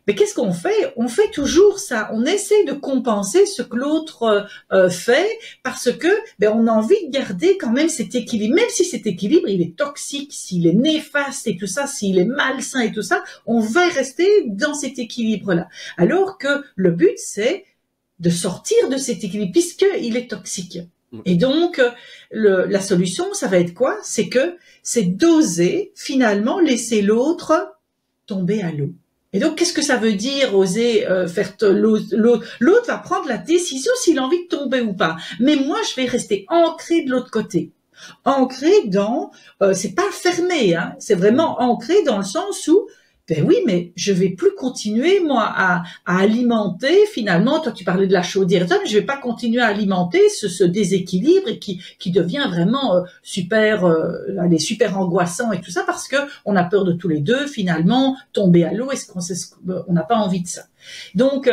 [SPEAKER 2] Mais qu'est-ce qu'on fait? On fait toujours ça. On essaie de compenser ce que l'autre fait parce que on a envie de garder quand même cet équilibre. Même si cet équilibre, il est toxique, s'il est néfaste et tout ça, s'il est malsain et tout ça, on va rester dans cet équilibre-là. Alors que le but, c'est de sortir de cet équilibre puisqu'il est toxique. Et donc, la solution, ça va être quoi? C'est d'oser finalement laisser l'autre tomber à l'eau. Et donc, qu'est-ce que ça veut dire, oser faire l'autre va prendre la décision s'il a envie de tomber ou pas. Mais moi, je vais rester ancré de l'autre côté. Ancré dans, c'est pas fermé, hein, c'est vraiment ancré dans le sens où, oui, mais je vais plus continuer, moi, à alimenter, finalement, toi tu parlais de la chaudière, mais je vais pas continuer à alimenter ce déséquilibre et qui devient vraiment super angoissant et tout ça parce que on a peur de tous les deux, finalement, tomber à l'eau, on n'a pas envie de ça. Donc,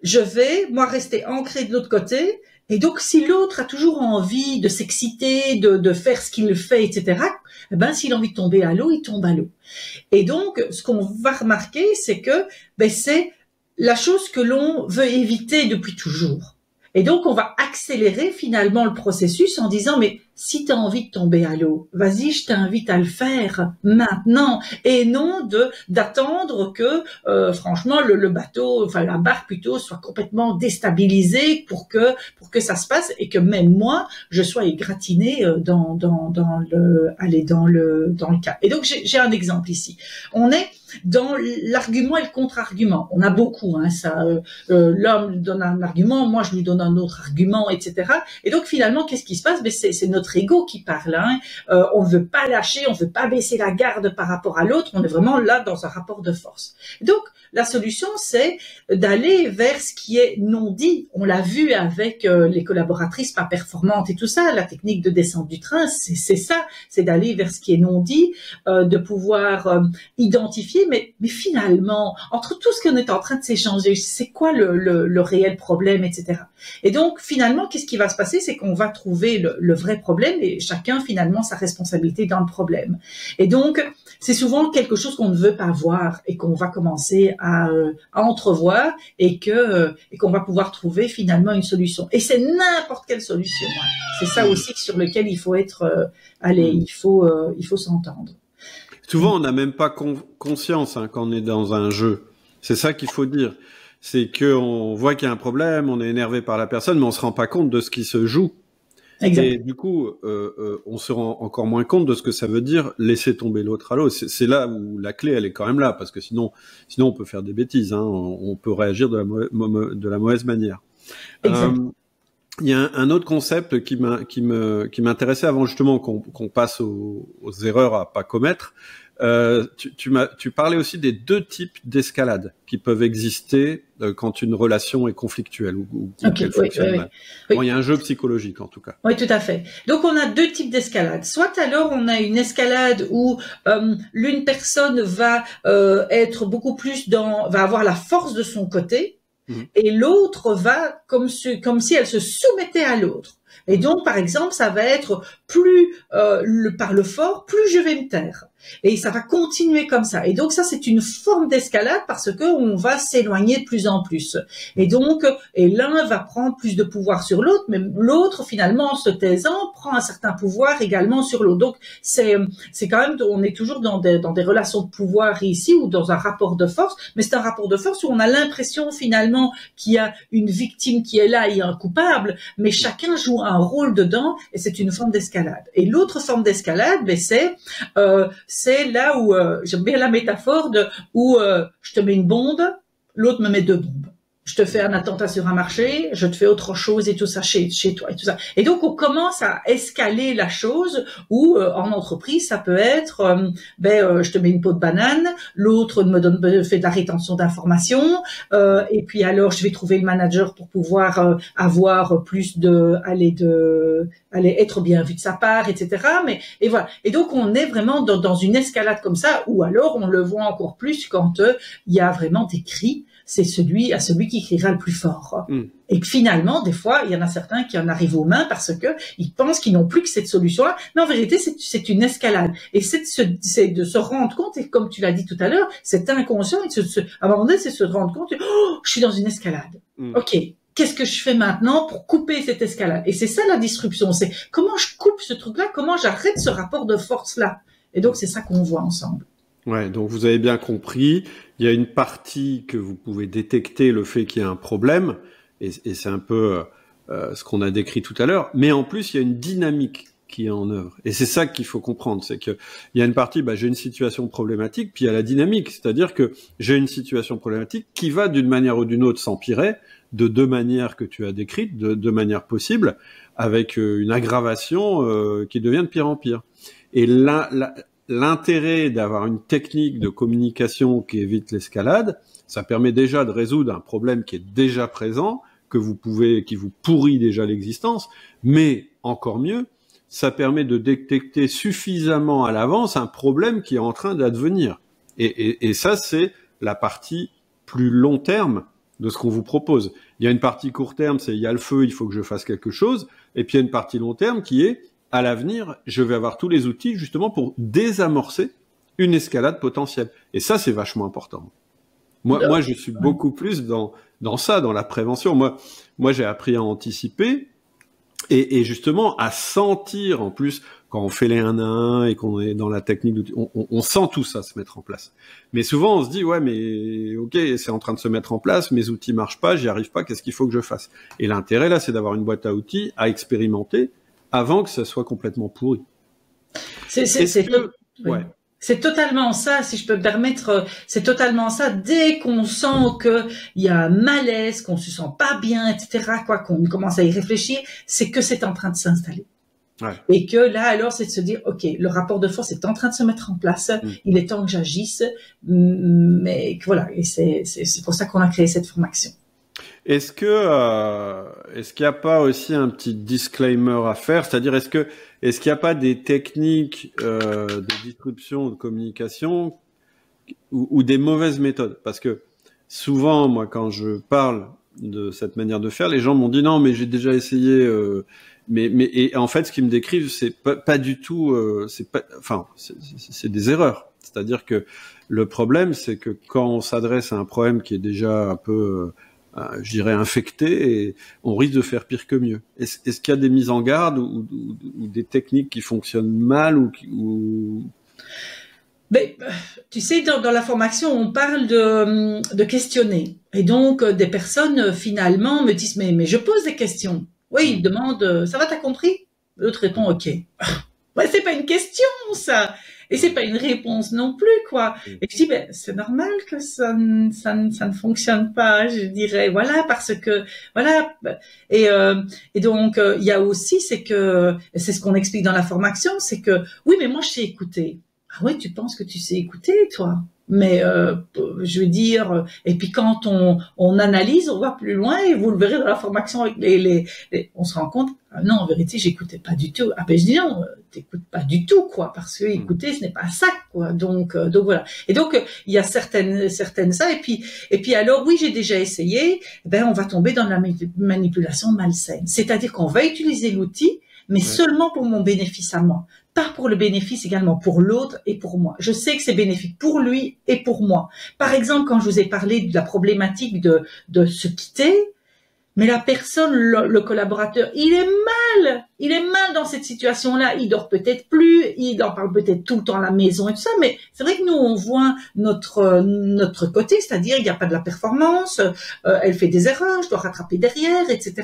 [SPEAKER 2] je vais, moi, rester ancré de l'autre côté. Et donc, si l'autre a toujours envie de s'exciter, de faire ce qu'il fait, etc., s'il a envie de tomber à l'eau, il tombe à l'eau. Et donc, ce qu'on va remarquer, c'est que c'est la chose que l'on veut éviter depuis toujours. Et donc, on va accélérer finalement le processus en disant, mais si tu as envie de tomber à l'eau, vas-y, je t'invite à le faire maintenant. Et non d'attendre que, franchement, le bateau, enfin la barque plutôt, soit complètement déstabilisée pour que ça se passe et que même moi, je sois égratignée dans le cas. Et donc, j'ai un exemple ici. On est dans l'argument et le contre-argument. On a beaucoup, hein, ça. L'homme donne un argument, moi je lui donne un autre argument, etc. Et donc finalement, qu'est-ce qui se passe? C'est notre ego qui parle. Hein. On ne veut pas lâcher, on ne veut pas baisser la garde par rapport à l'autre. On est vraiment là dans un rapport de force. Donc la solution, c'est d'aller vers ce qui est non dit. On l'a vu avec les collaboratrices pas performantes et tout ça. La technique de descente du train, c'est ça. C'est d'aller vers ce qui est non dit, de pouvoir identifier. Mais finalement, entre tout ce qu'on est en train de s'échanger, c'est quoi le réel problème, etc. Et donc, finalement, qu'est-ce qui va se passer? C'est qu'on va trouver le vrai problème et chacun, finalement, sa responsabilité dans le problème. Et donc, c'est souvent quelque chose qu'on ne veut pas voir et qu'on va commencer à entrevoir et qu'on va pouvoir trouver finalement une solution. Et c'est n'importe quelle solution. Hein. C'est ça aussi sur lequel il faut être, il faut s'entendre.
[SPEAKER 1] Souvent, on n'a même pas conscience quand on est dans un jeu. C'est ça qu'il faut dire. C'est qu'on voit qu'il y a un problème, on est énervé par la personne, mais on se rend pas compte de ce qui se joue. Exact. Et du coup, on se rend encore moins compte de ce que ça veut dire laisser tomber l'autre à l'eau. C'est là où la clé, elle est quand même là, parce que sinon on peut faire des bêtises. Hein. On peut réagir de la mauvaise manière. Il y a un autre concept qui m'intéressait avant justement qu'on passe aux erreurs à pas commettre. Tu parlais aussi des deux types d'escalade qui peuvent exister quand une relation est conflictuelle ou qu'elle fonctionne mal. Bon, il y a un jeu psychologique en tout cas.
[SPEAKER 2] Oui, tout à fait. Donc on a deux types d'escalade. Soit alors on a une escalade où l'une personne va être beaucoup plus va avoir la force de son côté, et l'autre va comme si elle se soumettait à l'autre. Et donc, par exemple, ça va être plus par le fort, plus je vais me taire. Et ça va continuer comme ça. Et donc, ça, c'est une forme d'escalade parce que on va s'éloigner de plus en plus. Et donc, l'un va prendre plus de pouvoir sur l'autre, mais l'autre, finalement, en se taisant, prend un certain pouvoir également sur l'autre. Donc, c'est quand même, on est toujours dans des relations de pouvoir ici ou dans un rapport de force, mais c'est un rapport de force où on a l'impression finalement qu'il y a une victime qui est là et un coupable, mais chacun joue un rôle dedans et c'est une forme d'escalade. Et l'autre forme d'escalade, c'est là où j'aime bien la métaphore où je te mets une bombe, l'autre me met deux bombes. Je te fais un attentat sur un marché, je te fais autre chose et tout ça chez toi et tout ça. Et donc on commence à escaler la chose où en entreprise ça peut être je te mets une peau de banane, l'autre fait de la rétention d'informations et puis alors je vais trouver le manager pour pouvoir avoir plus aller être bien vu de sa part, etc. Et voilà. Et donc on est vraiment dans une escalade comme ça, ou alors on le voit encore plus quand il y a vraiment des cris. C'est celui qui criera le plus fort. Et que finalement, des fois, il y en a certains qui en arrivent aux mains parce que ils pensent qu'ils n'ont plus que cette solution-là. Mais en vérité, c'est une escalade. Et c'est de se rendre compte, et comme tu l'as dit tout à l'heure, c'est inconscient. À un moment donné, c'est se rendre compte, je suis dans une escalade. OK. Qu'est-ce que je fais maintenant pour couper cette escalade? Et c'est ça la disruption. C'est comment je coupe ce truc-là, comment j'arrête ce rapport de force-là. Et donc, c'est ça qu'on voit ensemble.
[SPEAKER 1] Ouais, donc vous avez bien compris, il y a une partie que vous pouvez détecter le fait qu'il y a un problème, et c'est un peu ce qu'on a décrit tout à l'heure, mais en plus il y a une dynamique qui est en œuvre. Et c'est ça qu'il faut comprendre, c'est que il y a une partie, j'ai une situation problématique, puis il y a la dynamique, c'est-à-dire que j'ai une situation problématique qui va d'une manière ou d'une autre s'empirer, de deux manières que tu as décrites, de deux manières possibles, avec une aggravation qui devient de pire en pire. Et l'intérêt d'avoir une technique de communication qui évite l'escalade, ça permet déjà de résoudre un problème qui est déjà présent, qui vous pourrit déjà l'existence, mais encore mieux, ça permet de détecter suffisamment à l'avance un problème qui est en train d'advenir. Et ça, c'est la partie plus long terme de ce qu'on vous propose. Il y a une partie court terme, c'est il y a le feu, il faut que je fasse quelque chose, et puis il y a une partie long terme qui est à l'avenir, je vais avoir tous les outils justement pour désamorcer une escalade potentielle. Et ça, c'est vachement important. Moi, je suis beaucoup plus dans ça, dans la prévention. Moi, j'ai appris à anticiper et justement à sentir, en plus, quand on fait les 1 à 1 et qu'on est dans la technique d'outils, on sent tout ça se mettre en place. Mais souvent, on se dit, ouais, mais ok, c'est en train de se mettre en place, mes outils marchent pas, j'y arrive pas, qu'est-ce qu'il faut que je fasse? Et l'intérêt, là, c'est d'avoir une boîte à outils à expérimenter avant que ça soit complètement pourri.
[SPEAKER 2] C'est totalement ça, si je peux me permettre, c'est totalement ça. Dès qu'on sent qu'il y a un malaise, qu'on se sent pas bien, etc., qu'on commence à y réfléchir, c'est que c'est en train de s'installer. Ouais. Et que là, alors, c'est de se dire, OK, le rapport de force est en train de se mettre en place, il est temps que j'agisse, mais voilà, et c'est pour ça qu'on a créé cette formation.
[SPEAKER 1] Est-ce qu'il n'y a pas aussi un petit disclaimer à faire, c'est-à-dire est-ce qu'il n'y a pas des techniques de disruption, de communication ou des mauvaises méthodes? Parce que souvent, moi, quand je parle de cette manière de faire, les gens m'ont dit non, mais j'ai déjà essayé. Et en fait, ce qu'ils me décrivent, c'est pas du tout. C'est des erreurs. C'est-à-dire que le problème, c'est que quand on s'adresse à un problème qui est déjà un peu je dirais infecté, et on risque de faire pire que mieux. Est-ce qu'il y a des mises en garde ou des techniques qui fonctionnent mal
[SPEAKER 2] Mais, tu sais, dans la formation, on parle de questionner. Et donc, des personnes, finalement, me disent, mais je pose des questions. Oui, ils demandent, ça va, t'as compris? L'autre répond, OK. Ouais, c'est pas une question, ça. Et c'est pas une réponse non plus, quoi. Et je dis, c'est normal que ça ne fonctionne pas, je dirais. Voilà, parce que, voilà. Et donc, il y a aussi, c'est ce qu'on explique dans la formation, c'est que, oui, mais moi, je sais écouter. Ah ouais, tu penses que tu sais écouter, toi? Mais je veux dire, et puis quand on analyse, on va plus loin et vous le verrez dans la formation avec on se rend compte, ah non, en vérité, j'écoutais pas du tout. Ah ben je dis non, t'écoutes pas du tout, quoi, parce que écouter, ce n'est pas ça, quoi. Donc voilà. Et donc il y a certaines ça, et puis alors oui, j'ai déjà essayé. Ben on va tomber dans la manipulation malsaine, c'est-à-dire qu'on va utiliser l'outil, mais seulement pour mon bénéfice à moi. Pas pour le bénéfice également, pour l'autre et pour moi. Je sais que c'est bénéfique pour lui et pour moi. Par exemple, quand je vous ai parlé de la problématique de se quitter, mais la personne, le collaborateur, il est mal dans cette situation-là. Il dort peut-être plus, il en parle peut-être tout le temps à la maison et tout ça. Mais c'est vrai que nous, on voit notre côté, c'est-à-dire il n'y a pas de la performance, elle fait des erreurs, je dois rattraper derrière, etc.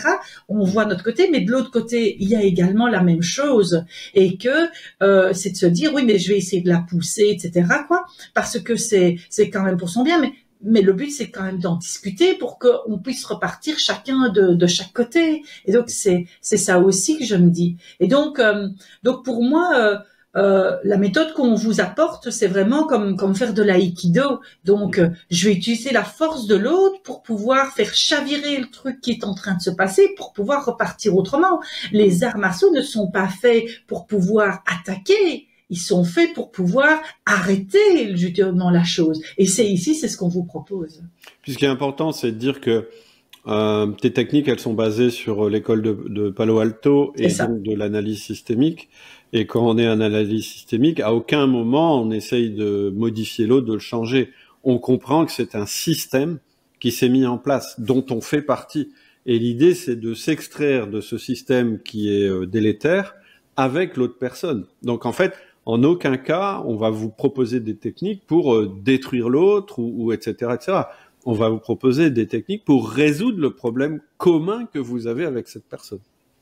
[SPEAKER 2] On voit notre côté, mais de l'autre côté, il y a également la même chose, et que c'est de se dire oui, mais je vais essayer de la pousser, etc. quoi, parce que c'est quand même pour son bien, mais le but, c'est quand même d'en discuter pour qu'on puisse repartir chacun de chaque côté. Et donc, c'est ça aussi que je me dis. Et donc pour moi, la méthode qu'on vous apporte, c'est vraiment comme faire de l'aïkido. Donc, je vais utiliser la force de l'autre pour pouvoir faire chavirer le truc qui est en train de se passer, pour pouvoir repartir autrement. Les arts martiaux ne sont pas faits pour pouvoir attaquer. Ils sont faits pour pouvoir arrêter justement la chose. Et c'est ce qu'on vous propose.
[SPEAKER 1] Puis ce qui est important, c'est de dire que tes techniques, elles sont basées sur l'école de Palo Alto et donc de l'analyse systémique. Et quand on est en analyse systémique, à aucun moment on essaye de modifier l'autre, de le changer. On comprend que c'est un système qui s'est mis en place, dont on fait partie. Et l'idée, c'est de s'extraire de ce système qui est délétère avec l'autre personne. Donc en fait, en aucun cas, on va vous proposer des techniques pour détruire l'autre ou etc., etc. On va vous proposer des techniques pour résoudre le problème commun que vous avez avec cette personne.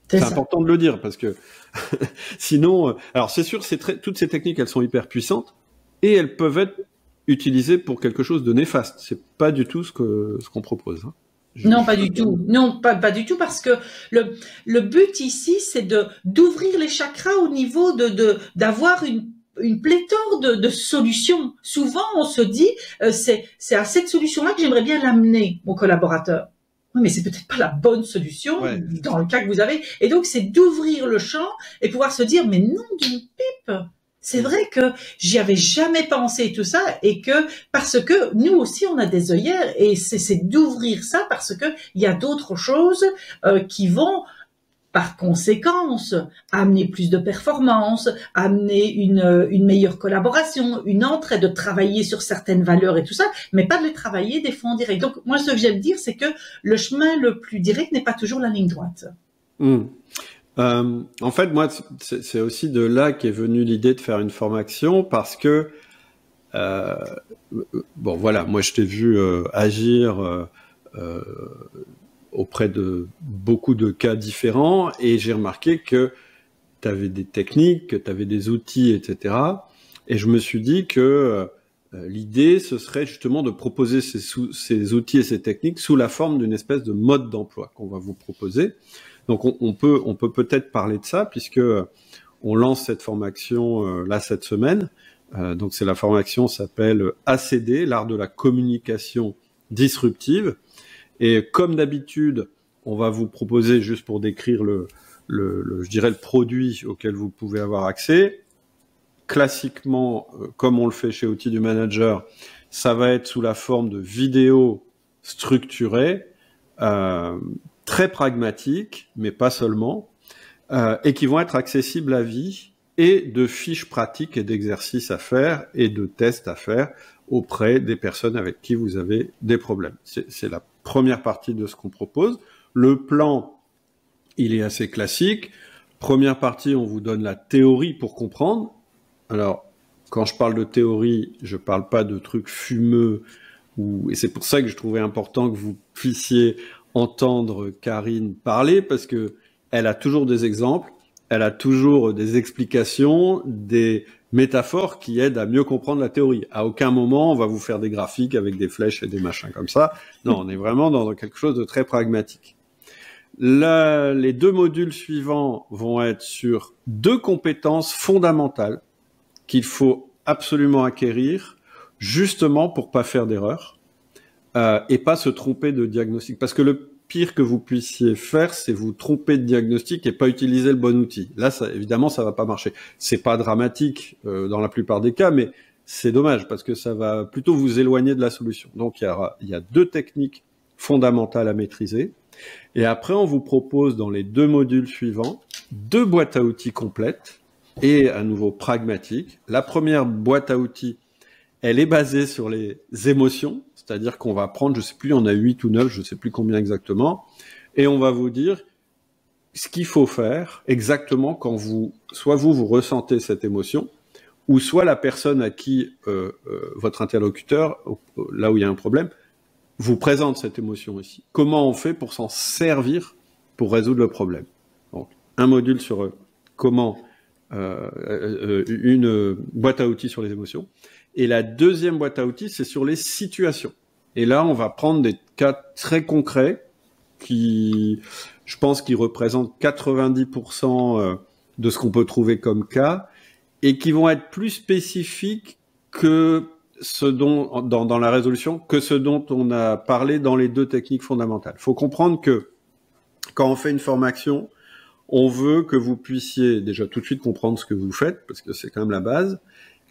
[SPEAKER 1] C'est important de le dire parce que sinon, alors c'est sûr, toutes ces techniques, elles sont hyper puissantes et elles peuvent être utilisées pour quelque chose de néfaste. C'est pas du tout ce qu'on propose. Hein.
[SPEAKER 2] Non, pas du tout. Non, pas du tout, parce que le but ici, c'est d'ouvrir les chakras au niveau d'avoir une pléthore de solutions. Souvent, on se dit, c'est à cette solution-là que j'aimerais bien l'amener, mon collaborateur. Oui, mais c'est peut-être pas la bonne solution dans le cas que vous avez. Et donc, c'est d'ouvrir le champ et pouvoir se dire, mais non d'une pipe. C'est vrai que j'y avais jamais pensé et tout ça, et que parce que nous aussi on a des œillères, et c'est d'ouvrir ça parce que il y a d'autres choses qui vont par conséquence amener plus de performance, amener une meilleure collaboration, une entraide, de travailler sur certaines valeurs et tout ça, mais pas de les travailler des fois en direct. Donc moi ce que j'aime dire, c'est que le chemin le plus direct n'est pas toujours la ligne droite.
[SPEAKER 1] En fait, moi, c'est aussi de là qu'est venue l'idée de faire une formation, parce que bon, voilà, moi je t'ai vu agir auprès de beaucoup de cas différents, et j'ai remarqué que tu avais des techniques, que tu avais des outils, etc. Et je me suis dit que l'idée, ce serait justement de proposer ces outils et ces techniques sous la forme d'une espèce de mode d'emploi qu'on va vous proposer. Donc on peut peut-être parler de ça, puisque on lance cette formation là cette semaine. Donc c'est la formation s'appelle ACD, l'art de la communication disruptive. Et comme d'habitude, on va vous proposer, juste pour décrire je dirais le produit auquel vous pouvez avoir accès. Classiquement, comme on le fait chez Outils du Manager, ça va être sous la forme de vidéos structurées, très pragmatiques, mais pas seulement, et qui vont être accessibles à vie, et de fiches pratiques et d'exercices à faire et de tests à faire auprès des personnes avec qui vous avez des problèmes. C'est la première partie de ce qu'on propose. Le plan, il est assez classique. Première partie, on vous donne la théorie pour comprendre. Alors, quand je parle de théorie, je parle pas de trucs fumeux, et c'est pour ça que je trouvais important que vous puissiez entendre Karine parler, parce que elle a toujours des exemples, elle a toujours des explications, des métaphores qui aident à mieux comprendre la théorie. À aucun moment, on va vous faire des graphiques avec des flèches et des machins comme ça. Non, on est vraiment dans quelque chose de très pragmatique. Les 2 modules suivants vont être sur 2 compétences fondamentales qu'il faut absolument acquérir, justement pour pas faire d'erreur et pas se tromper de diagnostic. Parce que le pire que vous puissiez faire, c'est vous tromper de diagnostic et pas utiliser le bon outil. Là, ça, évidemment, ça va pas marcher. C'est pas dramatique dans la plupart des cas, mais c'est dommage parce que ça va plutôt vous éloigner de la solution. Donc, il y a 2 techniques fondamentales à maîtriser. Et après, on vous propose dans les 2 modules suivants 2 boîtes à outils complètes et à nouveau pragmatiques. La première boîte à outils, elle est basée sur les émotions, c'est-à-dire qu'on va prendre, je sais plus, on a 8 ou 9, je sais plus combien exactement, et on va vous dire ce qu'il faut faire exactement quand soit vous ressentez cette émotion, ou soit la personne à qui votre interlocuteur, là où il y a un problème, vous présente cette émotion ici. Comment on fait pour s'en servir pour résoudre le problème? Donc, un module sur comment une boîte à outils sur les émotions. Et la deuxième boîte à outils, c'est sur les situations. Et là, on va prendre des cas très concrets qui, je pense, qui représentent 90% de ce qu'on peut trouver comme cas et qui vont être plus spécifiques que ce dont, dans la résolution, que ce dont on a parlé dans les 2 techniques fondamentales. Il faut comprendre que quand on fait une formation, on veut que vous puissiez déjà tout de suite comprendre ce que vous faites, parce que c'est quand même la base,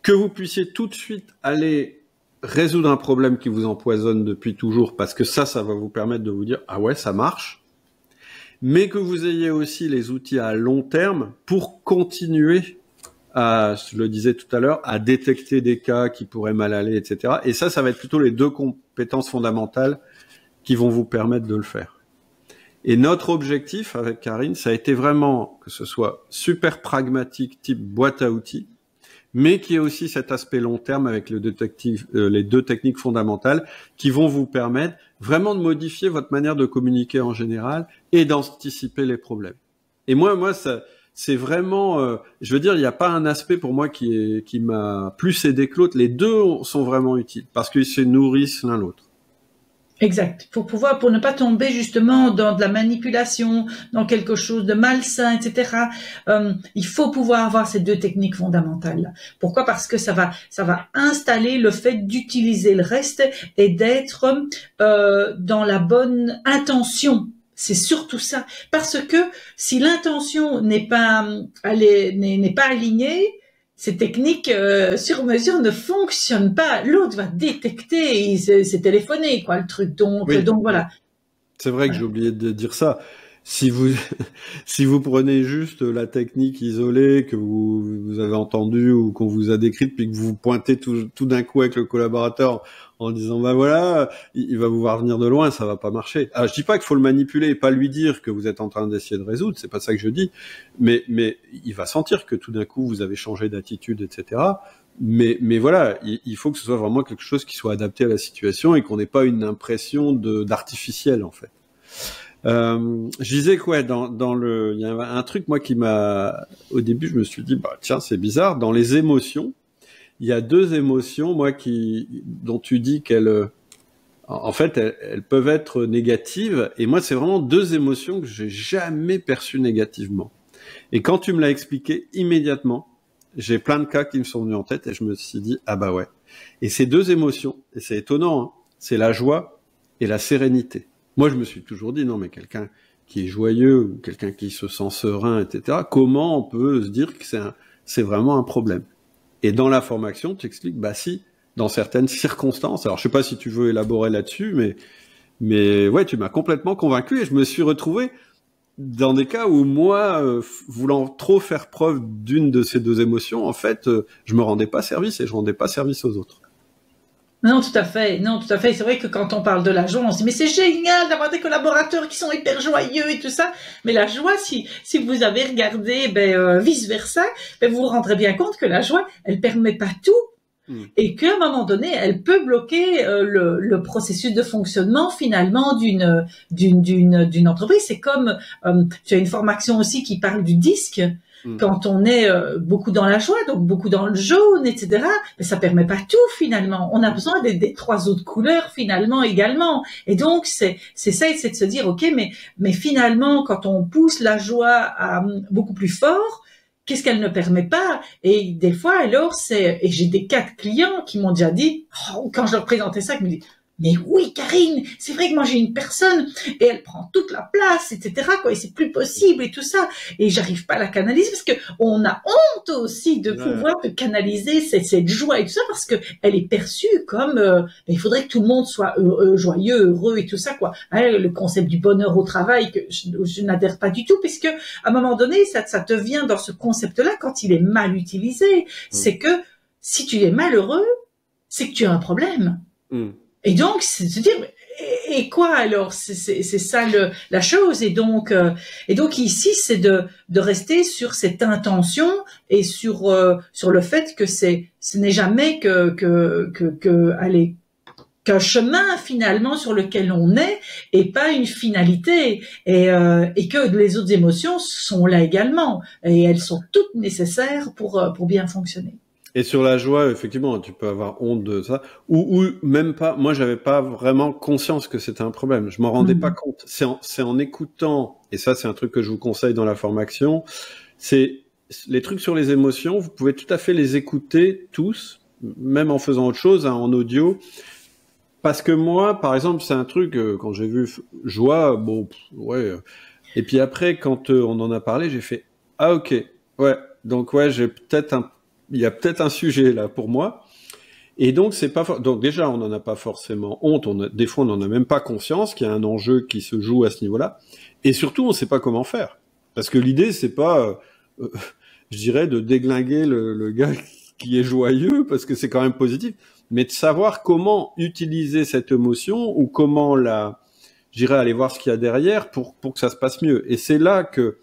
[SPEAKER 1] que vous puissiez tout de suite aller résoudre un problème qui vous empoisonne depuis toujours, parce que ça va vous permettre de vous dire « Ah ouais, ça marche », mais que vous ayez aussi les outils à long terme pour continuer à, je le disais tout à l'heure, à détecter des cas qui pourraient mal aller, etc. Et ça va être plutôt les 2 compétences fondamentales qui vont vous permettre de le faire. Et notre objectif avec Karine, ça a été vraiment que ce soit super pragmatique, type boîte à outils, mais qui est aussi cet aspect long terme avec les 2 techniques fondamentales qui vont vous permettre vraiment de modifier votre manière de communiquer en général et d'anticiper les problèmes. Et moi, ça, c'est vraiment, je veux dire, il n'y a pas un aspect pour moi qui m'a plus aidé que l'autre. Les 2 sont vraiment utiles parce qu'ils se nourrissent l'un l'autre.
[SPEAKER 2] Exact. Pour ne pas tomber justement dans de la manipulation, dans quelque chose de malsain, etc. Il faut pouvoir avoir ces 2 techniques fondamentales. Pourquoi? Parce que ça va installer le fait d'utiliser le reste et d'être dans la bonne intention. C'est surtout ça. Parce que si l'intention n'est pas alignée, ces techniques sur mesure ne fonctionnent pas. L'autre va détecter, c'est téléphoné, quoi, le truc. Donc,
[SPEAKER 1] oui.
[SPEAKER 2] Donc voilà.
[SPEAKER 1] C'est vrai que j'ai oublié de dire ça. Si vous prenez juste la technique isolée que vous avez entendue ou qu'on vous a décrite, puis que vous pointez tout d'un coup avec le collaborateur en disant bah voilà, il va vous voir venir de loin, ça va pas marcher. Alors je dis pas qu'il faut le manipuler et pas lui dire que vous êtes en train d'essayer de résoudre, c'est pas ça que je dis, mais il va sentir que tout d'un coup vous avez changé d'attitude, etc. Mais voilà, il faut que ce soit vraiment quelque chose qui soit adapté à la situation et qu'on n'ait pas une impression d'artificiel en fait. Je disais que ouais, il y a un truc moi qui m'a, au début je me suis dit bah tiens c'est bizarre, dans les émotions, il y a 2 émotions moi dont tu dis qu'elles, en fait elles peuvent être négatives et moi c'est vraiment 2 émotions que j'ai jamais perçues négativement. Et quand tu me l'as expliqué immédiatement, j'ai plein de cas qui me sont venus en tête et je me suis dit ah bah ouais. Et ces 2 émotions, et c'est étonnant, hein, c'est la joie et la sérénité. Moi, je me suis toujours dit, non, mais quelqu'un qui est joyeux ou quelqu'un qui se sent serein, etc., comment on peut se dire que c'est vraiment un problème? Et dans la formation, tu expliques, bah si, dans certaines circonstances, alors je sais pas si tu veux élaborer là-dessus, mais ouais, tu m'as complètement convaincu et je me suis retrouvé dans des cas où moi, voulant trop faire preuve d'une de ces 2 émotions, en fait, je me rendais pas service et je rendais pas service aux autres.
[SPEAKER 2] Non, tout à fait. Non, tout à fait. C'est vrai que quand on parle de la joie, on se dit, mais c'est génial d'avoir des collaborateurs qui sont hyper joyeux et tout ça. Mais la joie, si vous avez regardé, vice versa, vous vous rendrez bien compte que la joie, elle permet pas tout. Et qu'à un moment donné, elle peut bloquer le processus de fonctionnement finalement d'une entreprise. C'est comme tu as une formation aussi qui parle du disque. Quand on est beaucoup dans la joie, donc beaucoup dans le jaune, etc., mais ça permet pas tout finalement. On a besoin des 3 autres couleurs finalement également. Et donc c'est ça, c'est de se dire ok, mais finalement quand on pousse la joie à beaucoup plus fort, qu'est-ce qu'elle ne permet pas? Et des fois, alors, et j'ai des cas de clients qui m'ont déjà dit, quand je leur présentais ça, ils me disent, mais oui, Karine, c'est vrai que moi j'ai une personne et elle prend toute la place, etc. quoi, et c'est plus possible et tout ça. Et j'arrive pas à la canaliser parce que on a honte aussi de pouvoir canaliser cette joie et tout ça parce que elle est perçue comme il faudrait que tout le monde soit joyeux, heureux et tout ça quoi. Hein, le concept du bonheur au travail que je n'adhère pas du tout puisque à un moment donné ça devient dans ce concept-là quand il est mal utilisé, c'est que si tu es malheureux, c'est que tu as un problème. Et donc, c'est de se dire, et quoi alors? C'est ça la chose. Et donc ici, c'est de rester sur cette intention et sur le fait que ce n'est jamais qu'un chemin finalement sur lequel on est et pas une finalité et que les autres émotions sont là également et elles sont toutes nécessaires pour bien fonctionner.
[SPEAKER 1] Et sur la joie, effectivement, tu peux avoir honte de ça, ou même pas. Moi, j'avais pas vraiment conscience que c'était un problème. Je m'en rendais pas compte. C'est en écoutant, et ça, c'est un truc que je vous conseille dans la formation. C'est les trucs sur les émotions. Vous pouvez tout à fait les écouter tous, même en faisant autre chose, hein, en audio. Parce que moi, par exemple, c'est un truc quand j'ai vu joie, bon, ouais. Et puis après, quand on en a parlé, j'ai fait ah ok, ouais. Donc ouais, il y a peut-être un sujet là pour moi. Et donc donc déjà on n'en a pas forcément honte, des fois on n'en a même pas conscience qu'il y a un enjeu qui se joue à ce niveau-là. Et surtout on ne sait pas comment faire. Parce que l'idée c'est pas, je dirais, de déglinguer le gars qui est joyeux parce que c'est quand même positif, mais de savoir comment utiliser cette émotion ou comment je dirais aller voir ce qu'il y a derrière pour que ça se passe mieux. Et c'est là que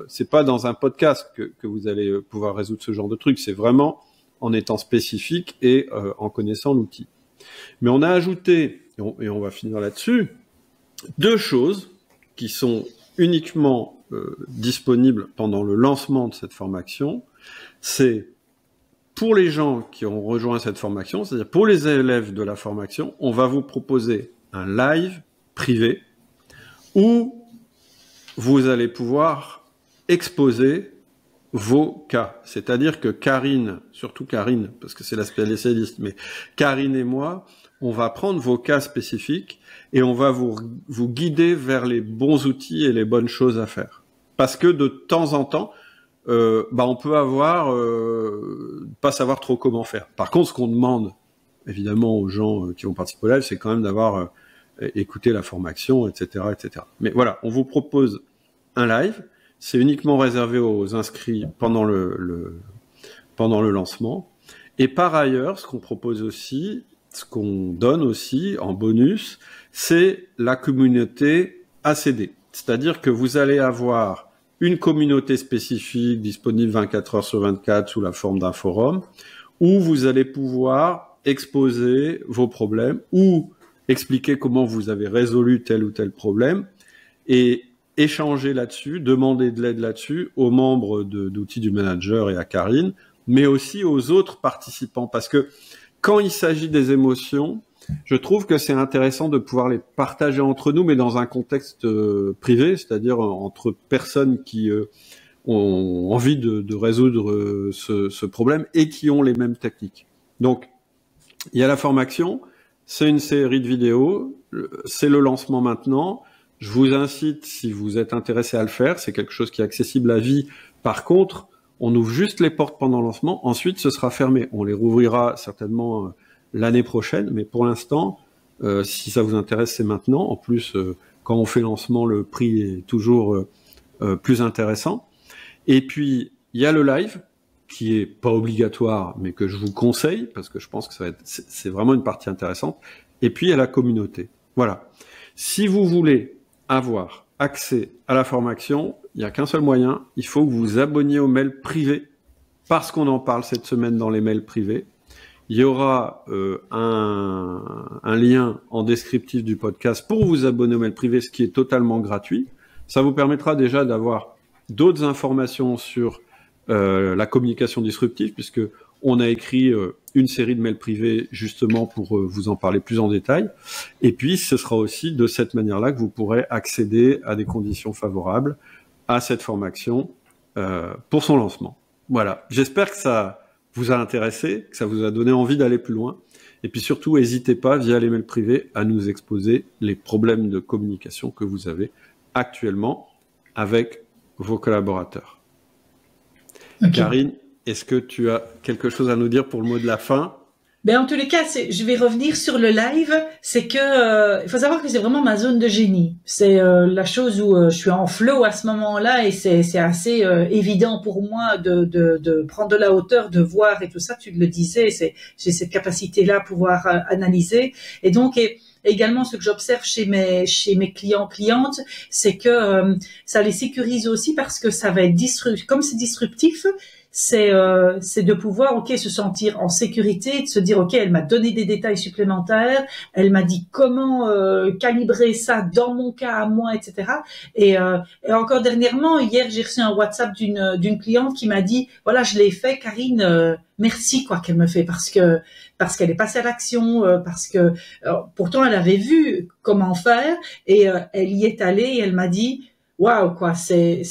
[SPEAKER 1] c'est pas dans un podcast que vous allez pouvoir résoudre ce genre de truc, c'est vraiment en étant spécifique et en connaissant l'outil. Mais on a ajouté, et on va finir là-dessus, 2 choses qui sont uniquement disponibles pendant le lancement de cette formation. C'est pour les gens qui ont rejoint cette formation, c'est-à-dire pour les élèves de la formation, on va vous proposer un live privé où vous allez pouvoir exposer vos cas. C'est-à-dire que Karine, surtout Karine, parce que c'est la spécialiste, mais Karine et moi, on va prendre vos cas spécifiques et on va vous guider vers les bons outils et les bonnes choses à faire. Parce que de temps en temps, on peut pas savoir trop comment faire. Par contre, ce qu'on demande, évidemment, aux gens qui vont participer au live, c'est quand même d'avoir écouter la formation, etc., etc. Mais voilà, on vous propose un live. C'est uniquement réservé aux inscrits pendant le lancement. Et par ailleurs, ce qu'on propose aussi, ce qu'on donne aussi en bonus, c'est la communauté ACD. C'est-à-dire que vous allez avoir une communauté spécifique disponible 24 heures sur 24 sous la forme d'un forum où vous allez pouvoir exposer vos problèmes ou expliquer comment vous avez résolu tel ou tel problème et échanger là-dessus, demander de l'aide là-dessus aux membres d'outils du manager et à Karine, mais aussi aux autres participants. Parce que quand il s'agit des émotions, je trouve que c'est intéressant de pouvoir les partager entre nous, mais dans un contexte privé, c'est-à-dire entre personnes qui ont envie de résoudre ce problème et qui ont les mêmes techniques. Donc, il y a la formation. C'est une série de vidéos, c'est le lancement maintenant. Je vous incite, si vous êtes intéressé à le faire, c'est quelque chose qui est accessible à vie. Par contre, on ouvre juste les portes pendant le lancement, ensuite ce sera fermé. On les rouvrira certainement l'année prochaine, mais pour l'instant, si ça vous intéresse, c'est maintenant. En plus, quand on fait le lancement, le prix est toujours plus intéressant. Et puis, il y a le live, qui est pas obligatoire, mais que je vous conseille, parce que je pense que c'est vraiment une partie intéressante. Et puis, il y a la communauté. Voilà. Si vous voulez avoir accès à la formation, il n'y a qu'un seul moyen, il faut que vous vous abonniez au mail privé, parce qu'on en parle cette semaine dans les mails privés. Il y aura un lien en descriptif du podcast pour vous abonner au mail privé, ce qui est totalement gratuit. Ça vous permettra déjà d'avoir d'autres informations sur la communication disruptive, puisque on a écrit une série de mails privés justement pour vous en parler plus en détail. Et puis, ce sera aussi de cette manière-là que vous pourrez accéder à des conditions favorables à cette formation pour son lancement. Voilà. J'espère que ça vous a intéressé, que ça vous a donné envie d'aller plus loin. Et puis surtout, n'hésitez pas, via les mails privés, à nous exposer les problèmes de communication que vous avez actuellement avec vos collaborateurs. Okay. Karine, est-ce que tu as quelque chose à nous dire pour le mot de la fin ?
[SPEAKER 2] Ben en tous les cas, je vais revenir sur le live. C'est que il faut savoir que c'est vraiment ma zone de génie. C'est la chose où je suis en flow à ce moment-là et c'est assez évident pour moi de prendre de la hauteur, de voir et tout ça. Tu le disais, j'ai cette capacité-là à pouvoir analyser. Et donc également, ce que j'observe chez mes clientes, c'est que ça les sécurise aussi parce que ça va être disruptif. Comme c'est disruptif, c'est de pouvoir se sentir en sécurité, de se dire elle m'a donné des détails supplémentaires, elle m'a dit comment calibrer ça dans mon cas à moi, etc. Et encore dernièrement, hier j'ai reçu un WhatsApp d'une cliente qui m'a dit voilà, je l'ai fait, Karine, merci qu'elle me fait parce qu'elle est passée à l'action, parce que pourtant elle avait vu comment faire et elle y est allée et elle m'a dit waouh, c'est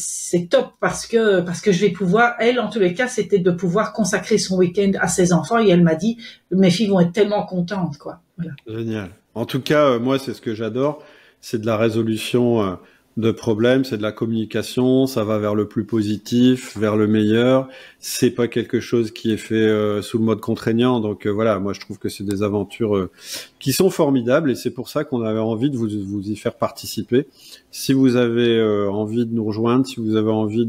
[SPEAKER 2] top parce que je vais pouvoir, elle, en tous les cas, c'était de pouvoir consacrer son week-end à ses enfants et elle m'a dit, mes filles vont être tellement contentes, quoi. Voilà.
[SPEAKER 1] Génial. En tout cas, moi, c'est ce que j'adore, c'est de la résolution de problèmes, c'est de la communication, ça va vers le plus positif, vers le meilleur. C'est pas quelque chose qui est fait sous le mode contraignant. Donc voilà, moi je trouve que c'est des aventures qui sont formidables et c'est pour ça qu'on avait envie de vous y faire participer. Si vous avez envie de nous rejoindre, si vous avez envie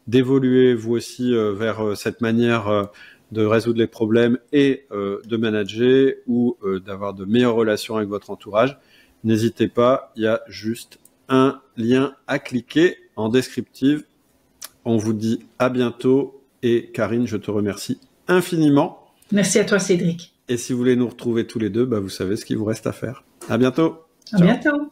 [SPEAKER 1] d'évoluer vous aussi vers cette manière de résoudre les problèmes et de manager ou d'avoir de meilleures relations avec votre entourage, n'hésitez pas, il y a juste un lien à cliquer en descriptive. On vous dit à bientôt et Karine, je te remercie infiniment.
[SPEAKER 2] Merci à toi Cédric.
[SPEAKER 1] Et si vous voulez nous retrouver tous les deux, vous savez ce qu'il vous reste à faire. À bientôt.
[SPEAKER 2] À bientôt.